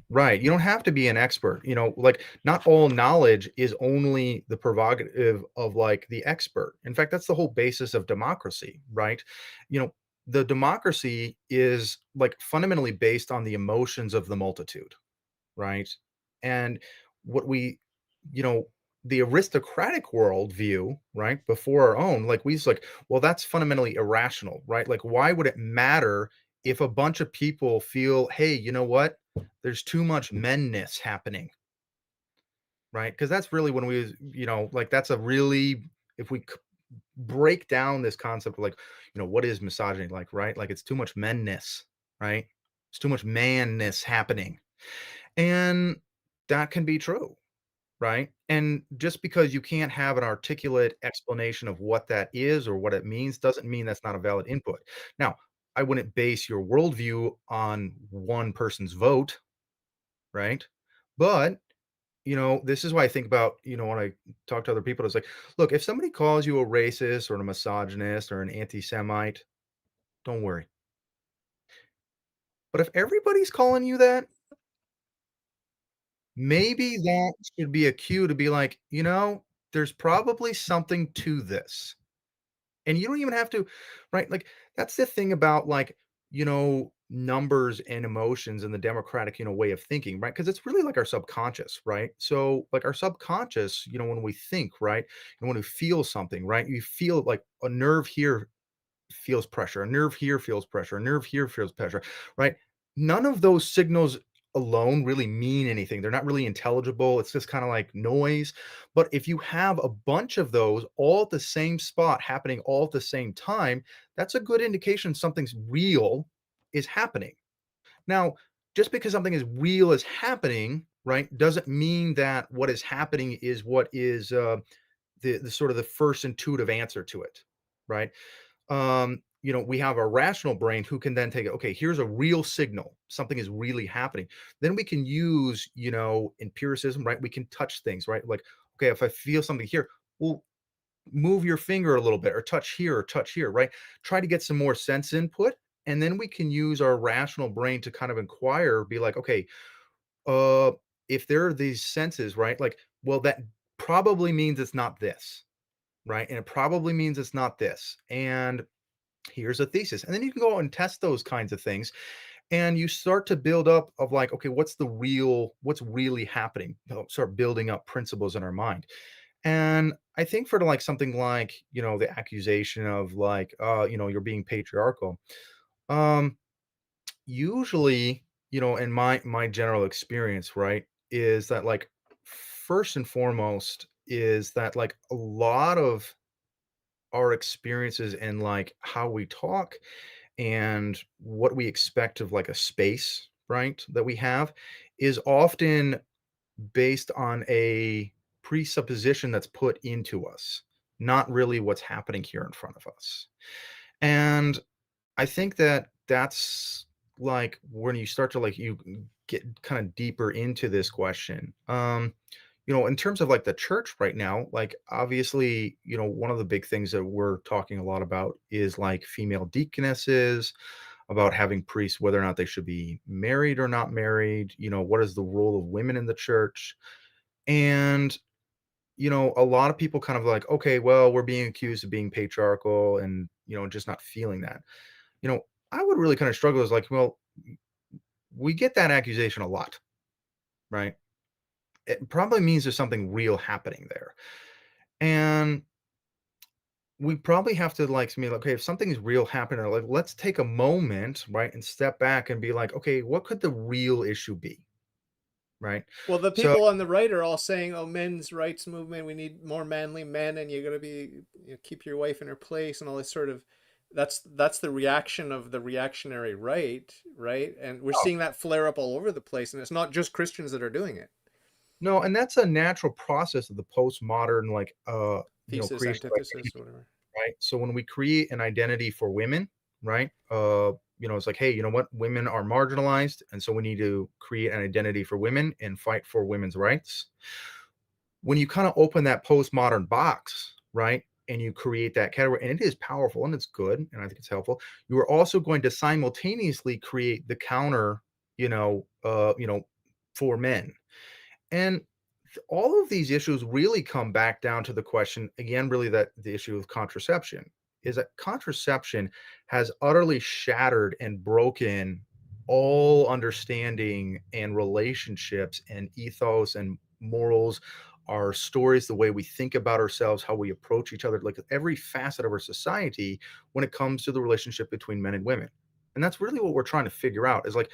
right. You don't have to be an expert, like not all knowledge is only the prerogative of like the expert. In fact, that's the whole basis of democracy, right? You know, the democracy is like fundamentally based on the emotions of the multitude, right? And what we, you know, the aristocratic worldview, right, before our own, like we just like, well, that's fundamentally irrational, right? Like, why would it matter if a bunch of people feel, hey, you know what? There's too much menness happening, right? Because that's really when we, like that's a really, if we break down this concept of like, what is misogyny like, right? Like it's too much menness, right? It's too much manness happening. And that can be true, right? And just because you can't have an articulate explanation of what that is or what it means doesn't mean that's not a valid input. Now, I wouldn't base your worldview on one person's vote, right? But, this is why I think about, when I talk to other people, it's like, look, if somebody calls you a racist or a misogynist or an anti Semite, don't worry. But if everybody's calling you that, maybe that should be a cue to be like, there's probably something to this. And you don't even have to, right? Like, that's the thing about like, numbers and emotions and the democratic, way of thinking, right? Because it's really like our subconscious, right? So, like our subconscious, when we think, right? And when we feel something, right? You feel like a nerve here feels pressure, a nerve here feels pressure, a nerve here feels pressure, right? None of those signals alone really mean anything. They're not really intelligible. It's just kind of like noise. But if you have a bunch of those all at the same spot happening all at the same time, that's a good indication something's real is happening. Now, just because something is real is happening, right, doesn't mean that what is happening is what is the sort of the first intuitive answer to it, right? We have a rational brain who can then take it, okay, here's a real signal. Something is really happening. Then we can use, empiricism, right? We can touch things, right? Like, okay, if I feel something here, well, move your finger a little bit or touch here, right? Try to get some more sense input. And then we can use our rational brain to kind of inquire, be like, okay, uh, if there are these senses, right? Like, well, that probably means it's not this, right? And it probably means it's not this. And here's a thesis. And then you can go out and test those kinds of things. And you start to build up of like, okay, what's really happening? Start building up principles in our mind. And I think for like something like, the accusation of like, you're being patriarchal. Um, Usually, in my general experience, right, is that like first and foremost is that like a lot of our experiences and like how we talk and what we expect of like a space, right, that we have is often based on a presupposition that's put into us, not really what's happening here in front of us. And I think that that's like when you start to like you get kind of deeper into this question. In terms of like the church right now, like obviously, one of the big things that we're talking a lot about is like female deaconesses, about having priests, whether or not they should be married or not married, what is the role of women in the church? And, a lot of people kind of like, okay, well, we're being accused of being patriarchal and, just not feeling that. You know, I would really kind of struggle is like, well, we get that accusation a lot, right? It probably means there's something real happening there. And we probably have to like me, okay, if something is real happening, like let's take a moment, right, and step back and be like, okay, what could the real issue be? Right. Well, the So people on the right are all saying, "Oh, men's rights movement. We need more manly men, and you got to be keep your wife in her place, and all this sort of." That's the reaction of the reactionary right, right? And we're oh, seeing that flare up all over the place, and it's not just Christians that are doing it. no, and that's a natural process of the postmodern, like Thesis, creation of antithesis, identity, whatever. right? So when we create an identity for women, right? It's like, hey, you know what? Women are marginalized, and so we need to create an identity for women and fight for women's rights. When you kind of open that postmodern box, right? And you create that category, and it is powerful and it's good, and I think it's helpful. You are also going to simultaneously create the counter, for men. And all of these issues really come back down to the question again, really that the issue of contraception is that contraception has utterly shattered and broken all understanding and relationships and ethos and morals, our stories, the way we think about ourselves, how we approach each other, like every facet of our society when it comes to the relationship between men and women. And that's really what we're trying to figure out is like,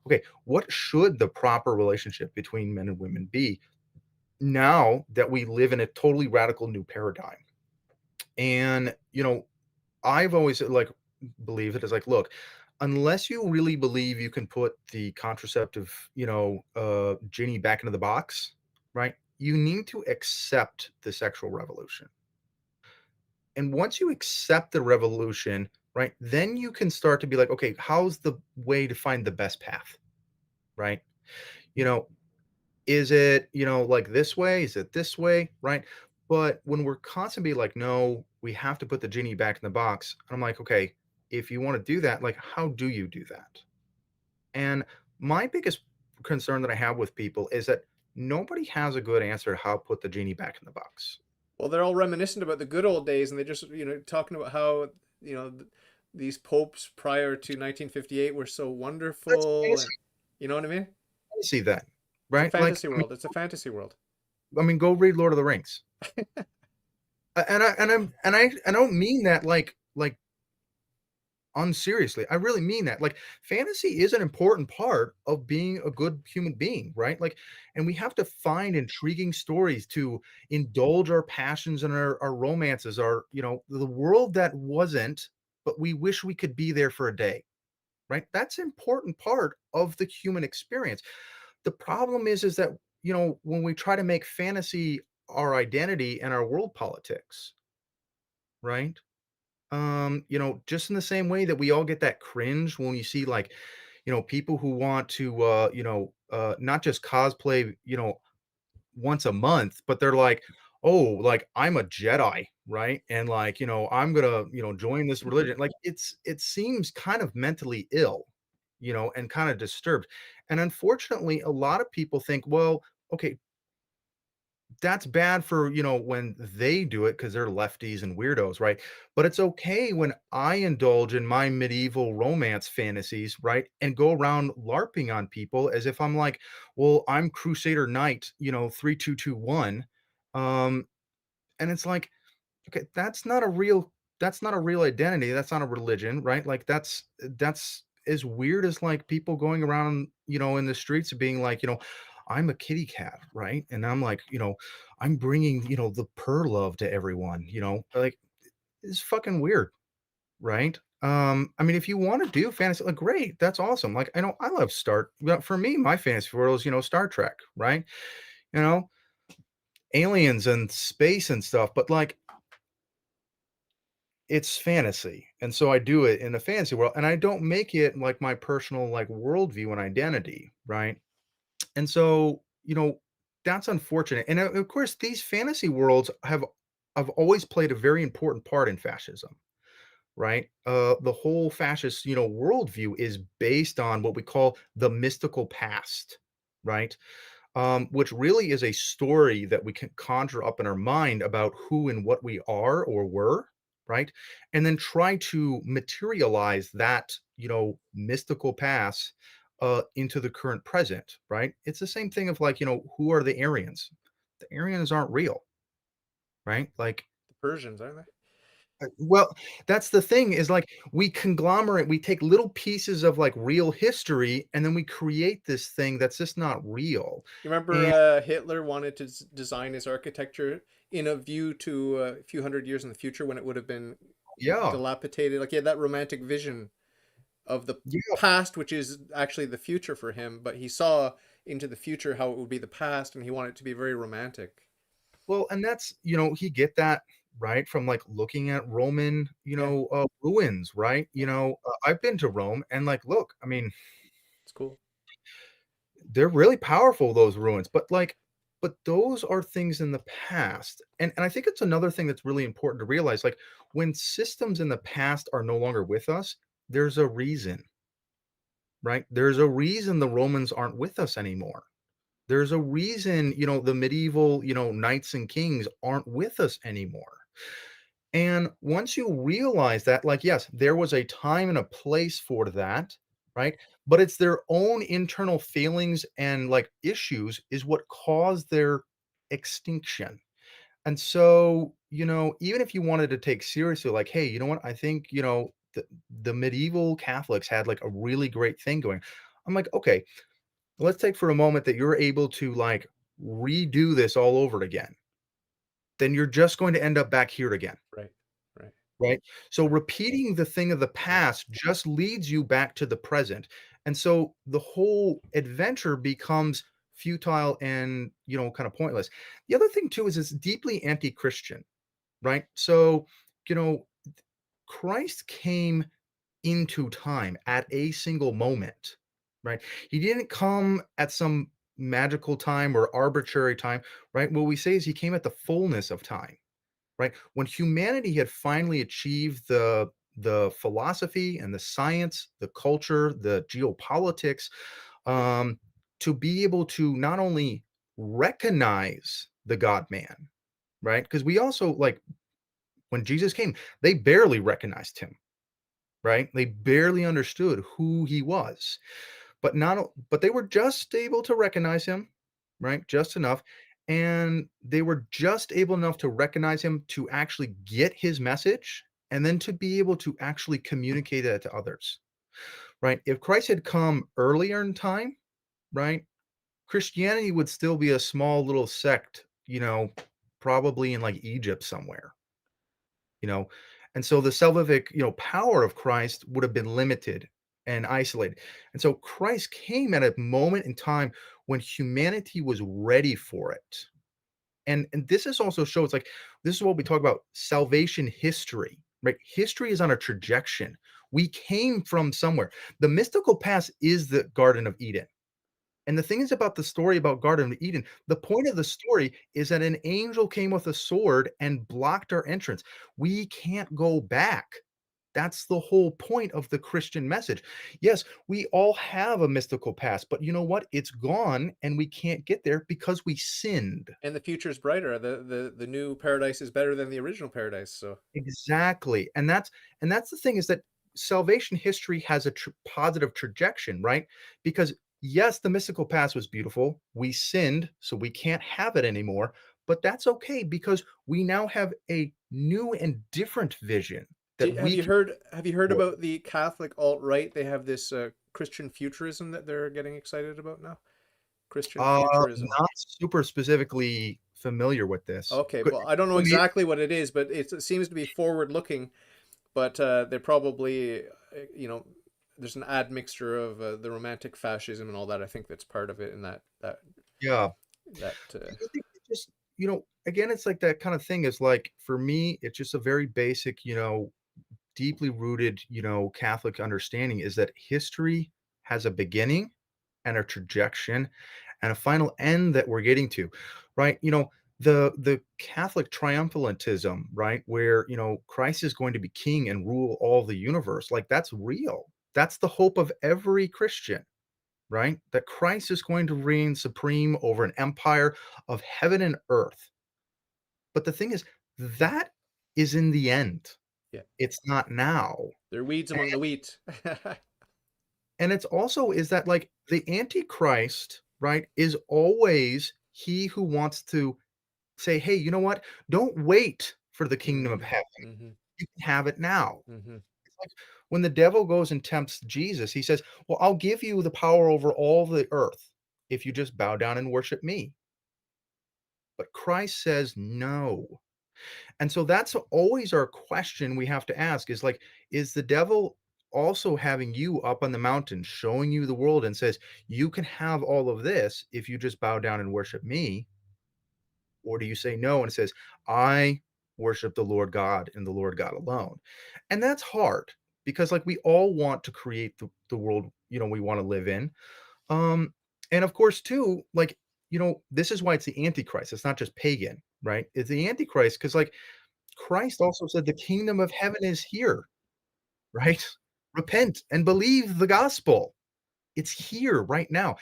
okay, what should the proper relationship between men and women be now that we live in a totally radical new paradigm? And, I've always like believed it as like, look, unless you really believe you can put the contraceptive, genie back into the box, right? You need to accept the sexual revolution. And once you accept the revolution, right, then you can start to be like, okay, how's the way to find the best path, right? You know, is it, like this way? Is it this way? Right. But when we're constantly like, no, we have to put the genie back in the box. And I'm like, okay, if you want to do that, like, how do you do that? And my biggest concern that I have with people is that nobody has a good answer how to put the genie back in the box. Well, they're all reminiscent about the good old days, and they just talking about how you know th- these popes prior to 1958 were so That's wonderful, and fantasy, you know what I mean? fantasy then, It's a right? Like, fantasy world. It's a fantasy world. go read Lord of the Rings. And I don't mean that like unseriously. I really mean that. Like, fantasy is an important part of being a good human being, right? Like, and we have to find intriguing stories to indulge our passions and our romances, our, the world that wasn't, but we wish we could be there for a day, right? That's an important part of the human experience. The problem is that, when we try to make fantasy our identity and our world politics, right? Just in the same way that we all get that cringe when you see, like, people who want to, not just cosplay, once a month, but they're like, oh, like, I'm a Jedi, right? And like, I'm gonna, join this religion. Like, it seems kind of mentally ill, and kind of disturbed. And unfortunately, a lot of people think, well, okay, that's bad for, when they do it because they're lefties and weirdos, right? But it's okay when I indulge in my medieval romance fantasies, right? And go around LARPing on people as if I'm like, well, I'm Crusader Knight, 3221. Um, and it's like, okay, that's not a real identity. That's not a religion, right? Like, that's as weird as, like, people going around, in the streets being like, I'm a kitty cat, right? And I'm like, I'm bringing, the purr love to everyone, like, it's fucking weird, right? I mean, if you want to do fantasy, like, great, that's awesome. Like, I know I love for me, my fantasy world is, Star Trek, right? You know, aliens and space and stuff, but like, it's fantasy, and so I do it in a fantasy world, and I don't make it like my personal, like, worldview and identity, right? And so, that's unfortunate, and, of course, these fantasy worlds have always played a very important part in fascism, right? The whole fascist, worldview is based on what we call the mystical past, right? Which really is a story that we can conjure up in our mind about who and what we are or were, right? And then try to materialize that, mystical past into the current present, right? It's the same thing of like, who are the Aryans? The Aryans aren't real, right? Like, The Persians, aren't they? well, that's the thing is like we conglomerate, we take little pieces of like real history and then we create this thing that's just not real. You remember And Hitler wanted to design his architecture in a view to a few hundred years in the future when it would have been yeah, dilapidated. Like he had that romantic vision of the yeah. past, which is actually the future for him, but he saw into the future how it would be the past, and he wanted it to be very romantic. Well, and that's, he get that right from like looking at Roman, Yeah, ruins, right? yeah, I've been to Rome and like, look, I mean, it's cool. they're really powerful, those ruins, but those are things in the past. And I think it's another thing that's really important to realize. Like, when systems in the past are no longer with us, there's a reason, right? There's a reason the Romans aren't with us anymore. There's a reason, the medieval, knights and kings aren't with us anymore. And once you realize that, like, yes, there was a time and a place for that, right? But it's their own internal failings and like issues is what caused their extinction. And so, even if you wanted to take seriously, like, hey, you know what? I think, the medieval Catholics had like a really great thing going. I'm like, okay, let's take for a moment that you're able to like redo this all over again. Then you're just going to end up back here again. Right, right. Right? So repeating the thing of the past just leads you back to the present. And so the whole adventure becomes futile and, kind of pointless. The other thing too is it's deeply anti-Christian, right? So, you know, Christ came into time at a single moment, right? He didn't come at some magical time or arbitrary time, right? What we say is he came at the fullness of time, right? When humanity had finally achieved the philosophy and the science, the culture, the geopolitics, um, to be able to not only recognize the God man, right? Because we also like when Jesus came, they barely recognized him, right? They barely understood who he was. But they were just able to recognize him, right? Just enough. And they were just able enough to recognize him to actually get his message and then to be able to actually communicate that to others, right? If Christ had come earlier in time, right, Christianity would still be a small little sect, probably in like Egypt somewhere, you know. And so the salvific, power of Christ would have been limited and isolated. And so Christ came at a moment in time when humanity was ready for it. And this is also shows like this is what we talk about salvation history, right? History is on a trajectory. We came from somewhere. The mystical past is the Garden of Eden. And the thing is about the story about Garden of Eden, the point of the story is that an angel came with a sword and blocked our entrance. We can't go back. That's the whole point of the Christian message. Yes, we all have a mystical past, but you know what? It's gone and we can't get there because we sinned. And the future's brighter. The new paradise is better than the original paradise. So Exactly. And that's the thing is that salvation history has a positive trajectory, right? Because yes, the mystical past was beautiful. We sinned, so we can't have it anymore, but that's okay because we now have a new and different vision that have we you can heard explore. about the Catholic alt right? They have this Christian futurism that they're getting excited about now. Christian futurism. Not super specifically familiar with this. Okay, Good. well, I don't know exactly what it is, but it seems to be forward looking. But they're probably, you know, there's an admixture of the romantic fascism and all that. I think that's part of it, and Yeah. that I think it just, again, it's like that kind of thing is like for me, it's just a very basic, deeply rooted, Catholic understanding is that history has a beginning and a trajectory and a final end that we're getting to, right? The Catholic triumphalism, right, where Christ is going to be king and rule all the universe, like that's real. That's the hope of every Christian, right? That Christ is going to reign supreme over an empire of heaven and earth. But the thing is, that is in the end. yeah, It's not now. they're weeds among the wheat. And it's also is that like the Antichrist, right, is always he who wants to say, hey, you know what? Don't wait for the kingdom of Mm-hmm. heaven. Mm-hmm. You can have it now. Mm-hmm. It's like when the devil goes and tempts Jesus, he says, well, I'll give you the power over all the earth if you just bow down and worship me. But Christ says no. And so that's always our question we have to ask is like, is the devil also having you up on the mountain, showing you the world and says, you can have all of this if you just bow down and worship me? Or do you say no and it says, I worship the Lord God and the Lord God alone? And that's hard because like we all want to create the world, we want to live in. Um, and of course, too, like, this is why it's the Antichrist. It's not just pagan, right? It's the Antichrist because like Christ also said the kingdom of heaven is here, right? Repent and believe the gospel. It's here right now.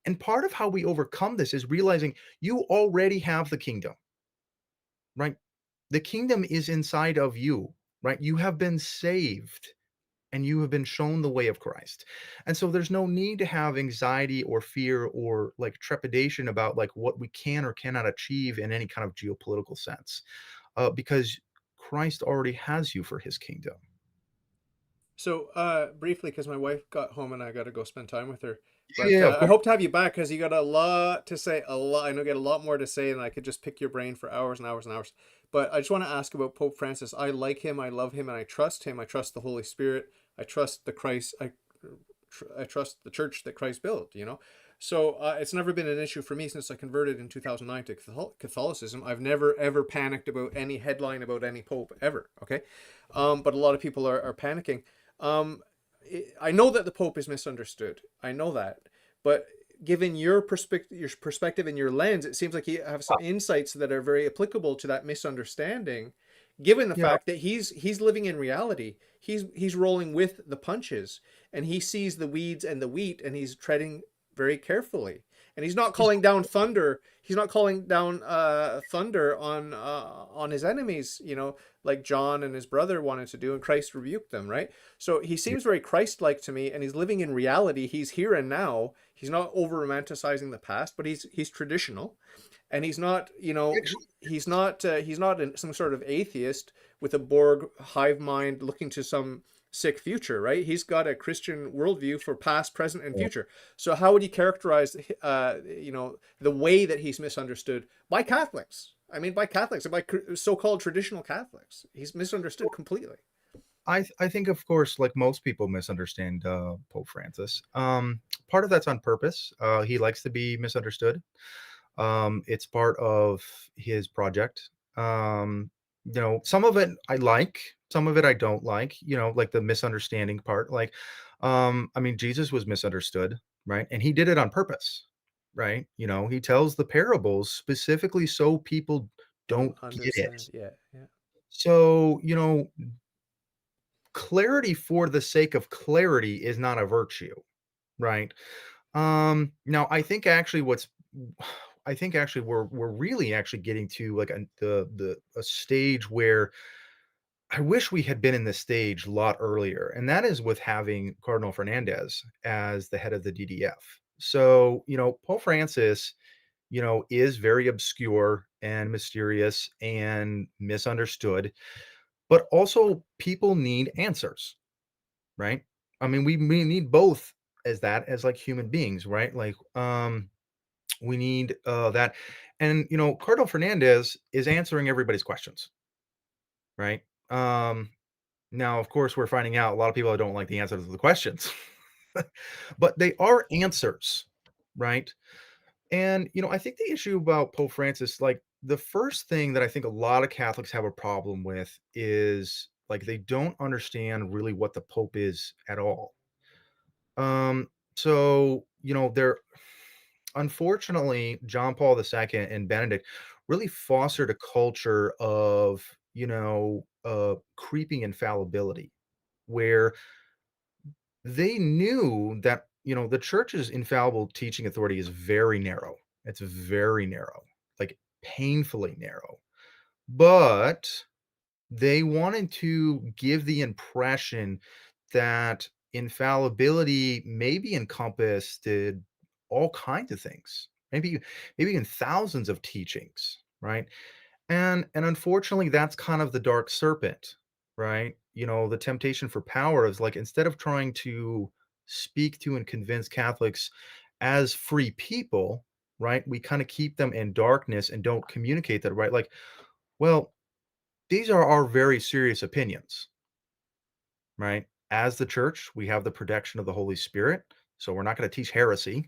And part of how we overcome this is realizing you already have the kingdom, right? The kingdom is inside of you, right? You have been saved and you have been shown the way of Christ. And so there's no need to have anxiety or fear or like trepidation about like what we can or cannot achieve in any kind of geopolitical sense, because Christ already has you for his kingdom. So, briefly, because my wife got home and I got to go spend time with her. Yeah, But yeah, of I course. hope to have you back because you got a lot to say. A lot, I know, you got a lot more to say, and I could just pick your brain for hours and hours and hours. But I just want to ask about Pope Francis. I like him. I love him, and I trust him. I trust the Holy Spirit. I trust the Christ. I trust the church that Christ built. So it's never been an issue for me since I converted in 2009 to Catholicism. I've never ever panicked about any headline about any pope ever. Okay, but a lot of people are panicking. Um, I know that the Pope is misunderstood. I know that, but given your perspective and your lens, it seems like you have some insights that are very applicable to that misunderstanding. Given the Yeah, fact that he's living in reality, he's rolling with the punches, and he sees the weeds and the wheat, and he's treading very carefully. And he's not He's calling down thunder. He's not calling down thunder on his enemies, like John and his brother wanted to do, and Christ rebuked them, right? So he yeah, seems very Christ-like to me, and he's living in reality. He's here and now. He's not over romanticizing the past, but he's traditional, and he's not, actually, he's not some sort of atheist with a Borg hive mind looking to some sick future, right? He's got a Christian worldview for past, present, and yeah. future. So how would you characterize, the way that he's misunderstood by Catholics? I mean, by Catholics and by so-called traditional Catholics, he's misunderstood completely. I think, of course, like most people misunderstand Pope Francis. Part of that's on purpose. He likes to be misunderstood. It's part of his project. Some of it I like, some of it I don't like. Like the misunderstanding part. Like, I mean, Jesus was misunderstood, right? And he did it on purpose, right? He tells the parables specifically so people Don't don't get it. understand. Yeah, yeah. So, clarity for the sake of clarity is not a virtue, right? Now I think actually we're really actually getting to like the a stage where I wish we had been in this stage a lot earlier, and that is with having Cardinal Fernandez as the head of the DDF. So, Pope Francis, is very obscure and mysterious and misunderstood, but also people need answers, right? I mean, we need both as like human beings, right? Like, we need that, and Cardinal Fernandez is answering everybody's questions, right? Now, of course, we're finding out a lot of people don't like the answers to the questions, but they are answers, right? And I think the issue about Pope Francis, like the first thing that I think a lot of Catholics have a problem with is like they don't understand really what the Pope is at all. Um, so, there unfortunately, John Paul II and Benedict really fostered a culture of, creeping infallibility, where they knew that, the church's infallible teaching authority is very narrow. It's very narrow, like painfully narrow. But they wanted to give the impression that infallibility maybe encompassed all kinds of things, maybe in thousands of teachings, right? And unfortunately, that's kind of the dark serpent, right? The temptation for power is like instead of trying to speak to and convince Catholics as free people, right? We kind of keep them in darkness and don't communicate that, right? Like, well, these are our very serious opinions, right? As the church, we have the protection of the Holy Spirit, so we're not going to teach heresy,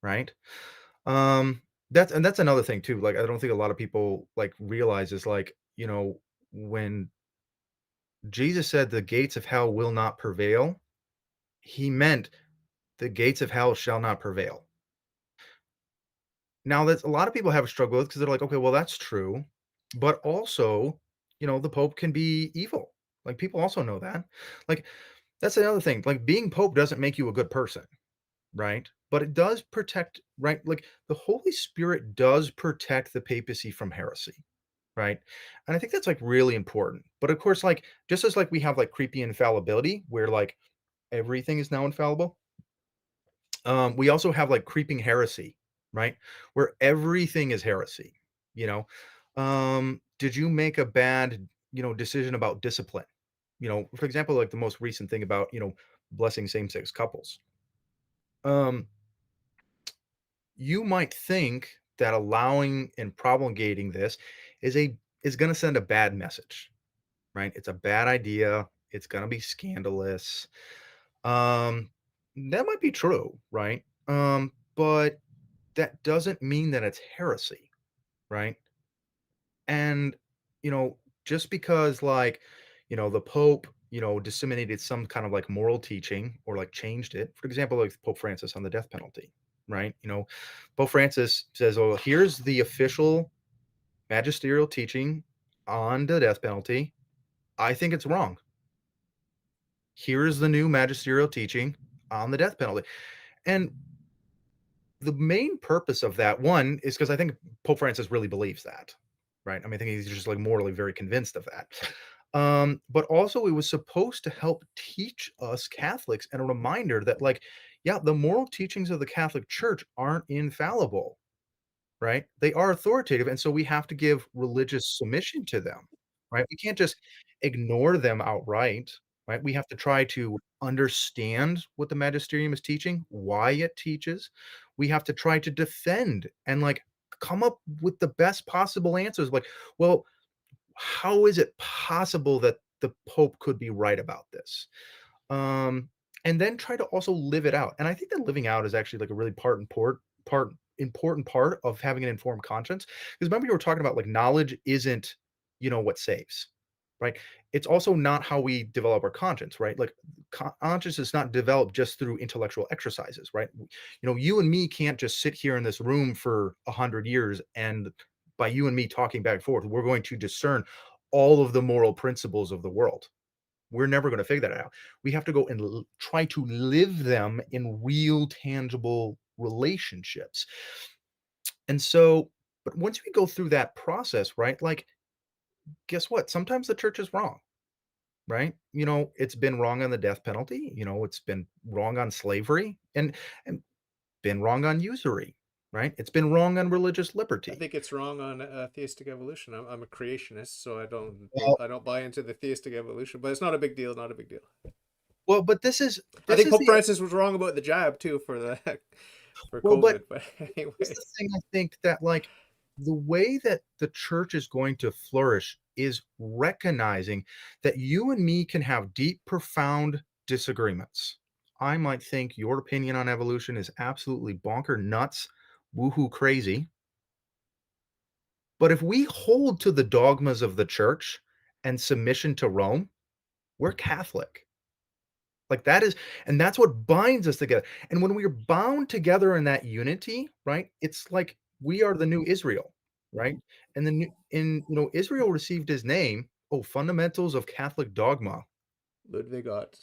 right? Um, that's another thing too. Like, I don't think a lot of people like realize is like, when Jesus said the gates of hell will not prevail, he meant the gates of hell shall not prevail. Now, that's a lot of people have a struggle with because they're like, okay, well, that's true, but also, the Pope can be evil. Like people also know that. Like that's another thing. Like being Pope doesn't make you a good person, right? But it does protect, right? Like the Holy Spirit does protect the papacy from heresy, right? And I think that's like really important. But of course, like just as like we have like creepy infallibility, where like everything is now infallible, we also have like creeping heresy, right? Where everything is heresy. You know, did you make a bad, decision about discipline? For example, like the most recent thing about blessing same-sex couples. Um, you might think that allowing and promulgating this is going to send a bad message, right? It's a bad idea. It's going to be scandalous. Um, that might be true, right? But that doesn't mean that it's heresy, right? And, you know, just because like, the Pope, disseminated some kind of like moral teaching or like changed it, for example, like Pope Francis on the death penalty, right? Pope Francis says, oh, here's the official magisterial teaching on the death penalty. I think it's wrong. Here is the new magisterial teaching on the death penalty. And the main purpose of that one is because I think Pope Francis really believes that, right? I mean, I think he's just like morally very convinced of that. But also it was supposed to help teach us Catholics and a reminder that, like, yeah, the moral teachings of the Catholic Church aren't infallible, right? They are authoritative, and so we have to give religious submission to them, right? We can't just ignore them outright, right? We have to try to understand what the magisterium is teaching, why it teaches. We have to try to defend and, like, come up with the best possible answers, like, well, how is it possible that the Pope could be right about this? Um, and then try to also live it out. And I think that living out is actually like a really important part of having an informed conscience. Because remember you were talking about like knowledge isn't, what saves, right? It's also not how we develop our conscience, right? Like conscience is not developed just through intellectual exercises, right? You and me can't just sit here in this room for 100 years and by you and me talking back and forth, we're going to discern all of the moral principles of the world. We're never gonna figure that out. We have to go and try to live them in real, tangible relationships. And so, but once we go through that process, right, like, guess what? Sometimes the church is wrong, right? It's been wrong on the death penalty, it's been wrong on slavery and been wrong on usury, right? It's been wrong on religious I liberty. think it's wrong on theistic evolution. I'm a creationist, so Well I don't buy into the theistic evolution, but it's not a big deal. Not a big deal. well, but this is I this think is Pope the Francis was wrong about the jab too for the for well, but COVID. But is the anyway, thing I think that, like, the way that the church is going to flourish is recognizing that you and me can have deep, profound disagreements. I might think your opinion on evolution is absolutely bonker nuts, woohoo crazy. But if we hold to the dogmas of the church and submission to Rome, we're Catholic. Like that is and that's what binds us together. And when we are bound together in that unity, right? It's like we are the new Israel, right? And the new in Israel received his name, fundamentals of Catholic dogma. Ludwig got.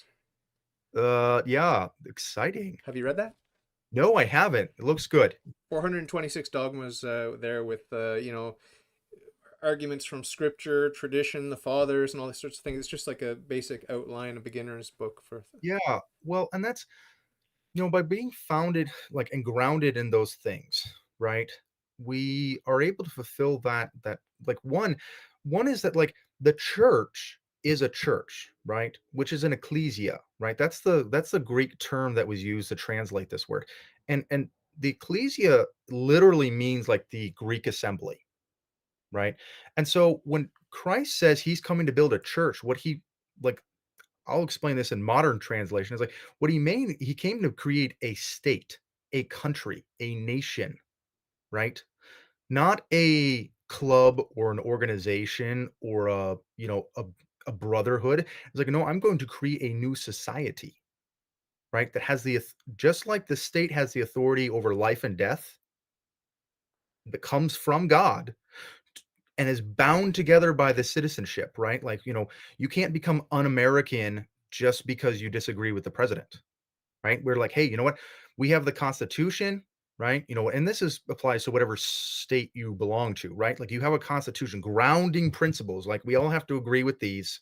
Yeah, exciting. Have you read that? No, I haven't. It looks good. 426 dogmas there with arguments from scripture, tradition, the fathers, and all these sorts of things. It's just like a basic outline, a beginner's book for. Yeah. Well, and that's by being founded like and grounded in those things, right? We are able to fulfill that like one is that like the church is a church, right? Which is an ecclesia, right? That's the Greek term that was used to translate this word. And the ecclesia literally means like the Greek assembly, right? And so when Christ says he's coming to build a church, what he like I'll explain this in modern translation. It's like what he came to create a state, a country, a nation, right? Not a club or an organization or a brotherhood. It's like, no, I'm going to create a new society, right? That has just like the state has the authority over life and death that comes from God and is bound together by the citizenship, right? Like, you can't become un-American just because you disagree with the president, right? We're like, hey, you know what? We have the Constitution, right? And this is applies to whatever state you belong to, right? Like you have a constitution, grounding principles. Like we all have to agree with these,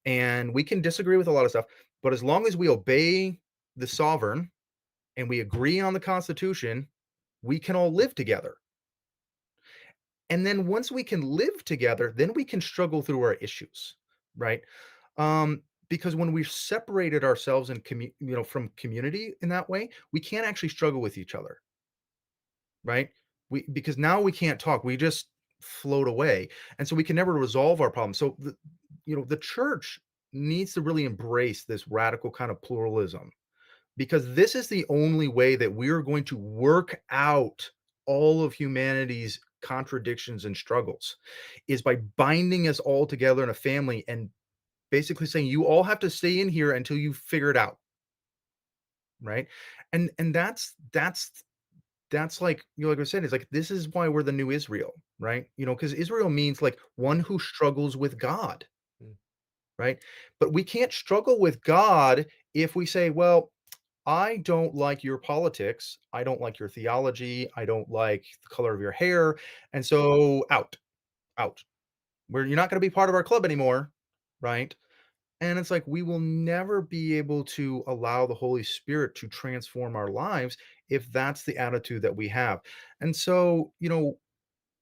and we can disagree with a lot of stuff, but as long as we obey the sovereign and we agree on the Constitution, we can all live together. And then once we can live together, then we can struggle through our issues, right? Because when we've separated ourselves and from community in that way, we can't actually struggle with each other, right? Because now we can't talk, we just float away, and so we can never resolve our problems. So the church needs to really embrace this radical kind of pluralism because this is the only way that we're going to work out all of humanity's contradictions and struggles is by binding us all together in a family and basically saying you all have to stay in here until you figure it out, right? And that's like like I said, it's like this is why we're the new Israel, right? Because Israel means like one who struggles with God, Mm. right? But we can't struggle with God if we say, well, I don't like your politics. I don't like your theology. I don't like the color of your hair. And so out, out. You're not going to be part of our club anymore. Right. And it's like we will never be able to allow the Holy Spirit to transform our lives if that's the attitude that we have. And so,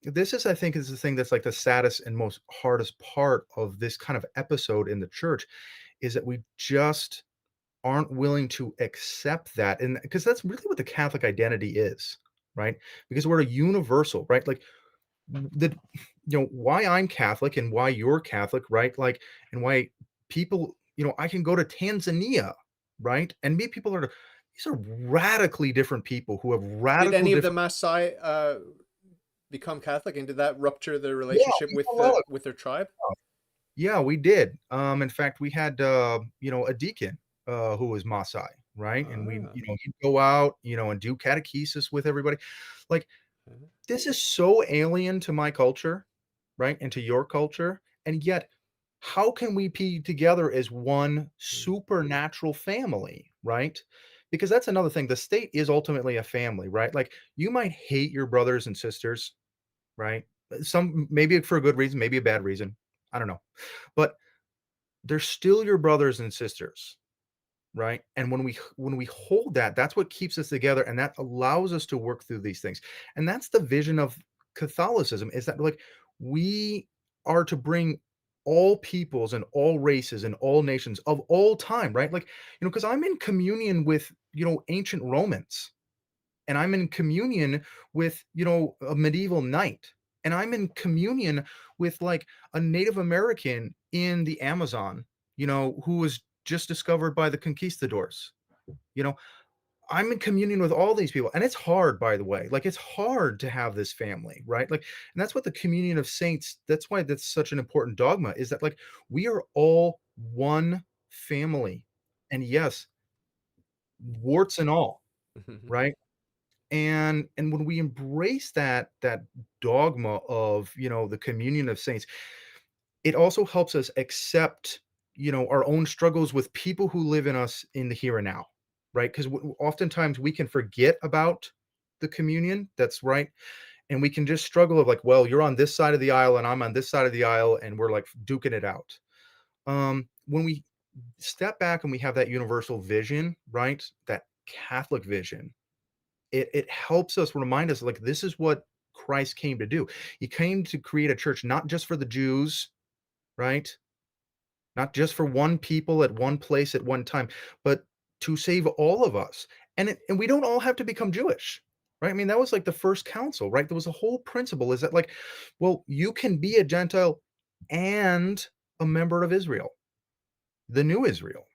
this is, I think, is the thing that's like the saddest and most hardest part of this kind of episode in the church is that we just aren't willing to accept that. And because that's really what the Catholic identity is, right? Because we're a universal, right? Like the why I'm Catholic and why you're Catholic, right? Like, and why people, I can go to Tanzania, right? And meet people that are these are radically different people who have Did radical any of the different. Maasai become Catholic, and did that rupture their Yeah, relationship we know well. with their tribe? Yeah, we did. In fact, we had a deacon who was Maasai, right? And we, Ah, he'd go out, and do catechesis with everybody. Like, mhm, this is so alien to my culture, right? And to your culture. And yet, how can we be together as one mhm, supernatural family, right? Because that's another thing. The state is ultimately a family, right? Like, you might hate your brothers and sisters, right? Some maybe for a good reason, maybe a bad reason. I don't know. But they're still your brothers and sisters, right? And when we hold that, that's what keeps us together, and that allows us to work through these things. And that's the vision of Catholicism, is that, like, we are to bring all peoples and all races and all nations of all time, right? Like, because I'm in communion with, ancient Romans, and I'm in communion with, a medieval knight, and I'm in communion with, like, a Native American in the Amazon, who was just discovered by the conquistadors. You know, I'm in communion with all these people, and it's hard, by the way. Like, it's hard to have this family, right? Like, and that's what the communion of saints, that's why that's such an important dogma, is that, like, we are all one family. And yes, warts and all, mhm, right? And when we embrace that dogma of, the communion of saints, it also helps us accept, our own struggles with people who live in us in the here and now, right? Because oftentimes we can forget about the communion, that's right, and we can just struggle of like, well, you're on this side of the aisle and I'm on this side of the aisle, and we're like duking it out. When we step back and we have that universal vision, right, that Catholic vision, it helps us remind us, like, this is what Christ came to do. He came to create a church not just for the Jews, right? Not just for one people at one place at one time, but to save all of us. And we don't all have to become Jewish, right? I mean, that was like the first council, right? There was a whole principle is that, like, well, you can be a Gentile and a member of Israel, the new Israel,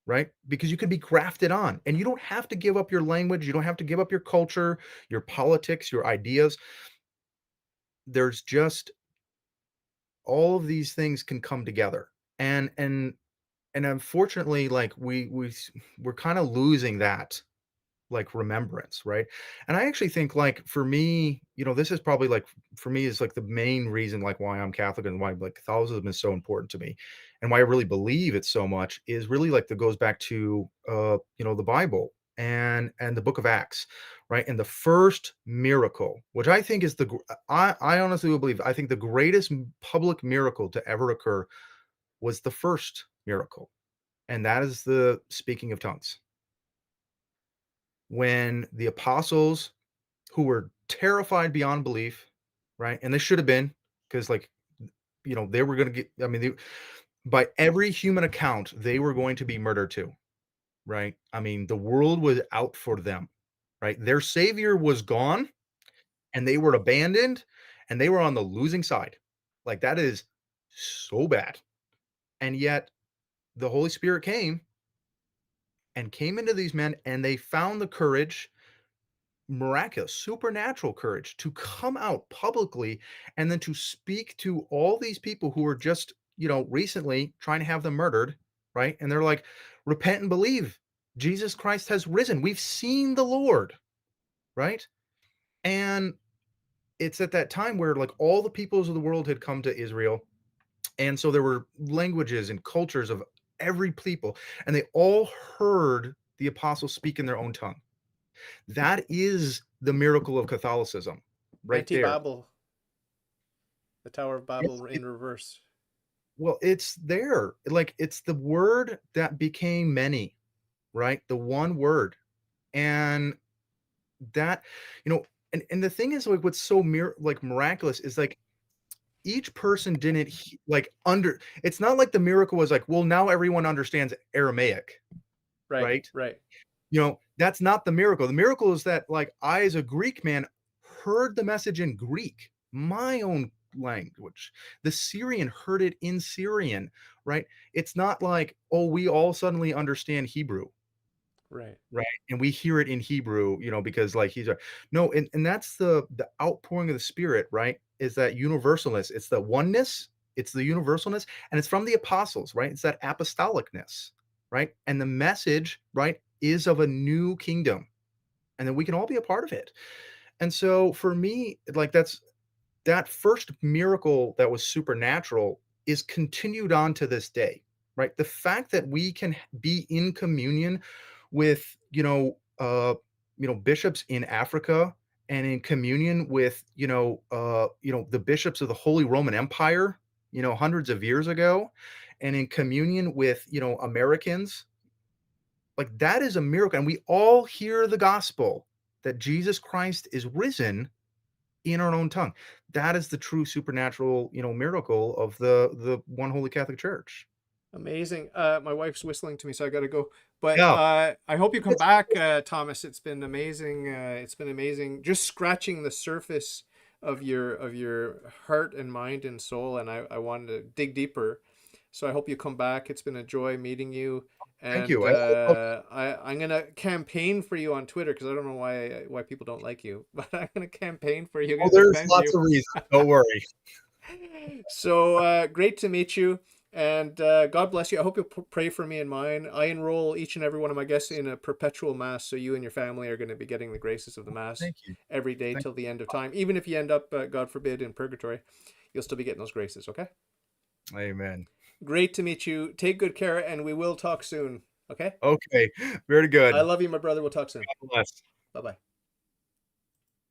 right? Because you could be grafted on, and you don't have to give up your language, you don't have to give up your culture, your politics, your ideas. There's just all of these things can come together. And unfortunately, like, we're kind of losing that, like, remembrance, right? And I actually think, like, for me, this is probably, like, for me, is like the main reason, like, why I'm Catholic and why, like, Catholicism is so important to me, and why I really believe it so much, is really, like, that goes back to the Bible and the book of Acts, right? And the first miracle, which I think is I honestly will believe, I think the greatest public miracle to ever occur was the first miracle, and that is the speaking of tongues. When the apostles, who were terrified beyond belief, right? And they should have been, because, like, they were going to get, I mean, by every human account, they were going to be murdered too, right? I mean, the world was out for them, right? Their savior was gone, and they were abandoned, and they were on the losing side. Like, that is so bad. And yet the Holy Spirit came into these men, and they found the courage, miraculous, supernatural courage, to come out publicly and then to speak to all these people who were just, recently trying to have them murdered, right? And they're like, repent and believe. Jesus Christ has risen. We've seen the Lord, right? And it's at that time where, like, all the peoples of the world had come to Israel. And so there were languages and cultures of every people, and they all heard the apostles speak in their own tongue. That is the miracle of Catholicism right there. Anti-Babel, the Tower of It's Babel in reverse. well, it's there. Like, it's the word that became many, right? The one word. And that, you know, and the thing is, like, what's so miraculous is, like, each person didn't like under it's not like the miracle was like, well, now everyone understands Aramaic, Right, right? right, That's not the miracle. The miracle is that, like, I, as a Greek man, heard the message in Greek, my own language. The Syrian heard it in Syrian, right? It's not like, oh, we all suddenly understand Hebrew, right. right? And we hear it in Hebrew, because, like, he's a no, and that's the outpouring of the Spirit, right? Is that universalness. It's the oneness, it's the universalness, and it's from the apostles, right? It's that apostolicness, right? And the message, right, is of a new kingdom, and then we can all be a part of it. And so for me, like, that first miracle that was supernatural is continued on to this day, right? The fact that we can be in communion with, bishops in Africa, and in communion with, the bishops of the Holy Roman Empire, hundreds of years ago, and in communion with, Americans, like, that is a miracle. And we all hear the gospel that Jesus Christ is risen in our own tongue. That is the true supernatural, miracle of the one holy Catholic Church. Amazing. My wife's whistling to me, so I gotta go. But Yeah. I hope you come It's back, Thomas. It's been amazing. It's been amazing. Just scratching the surface of your heart and mind and soul, and I wanted to dig deeper. So I hope you come back. It's been a joy meeting you, Thank and you. I'm gonna campaign for you on Twitter because I don't know why people don't like you, but I'm gonna campaign for you. I'm Oh, gonna there's defend lots you. of reasons. Don't worry. So great to meet you, and God bless you. I hope you'll pray for me and mine. I enroll each and every one of my guests in a perpetual mass, so you and your family are going to be getting the graces of the mass Thank you. every day Thank till the end of time. Even if you end up, God forbid, in purgatory, you'll still be getting those graces. Okay. Amen. Great to meet you. Take good care, and we will talk soon. Okay. Okay. Very I good. love you, my brother. We'll talk soon. God bless. Bye bye.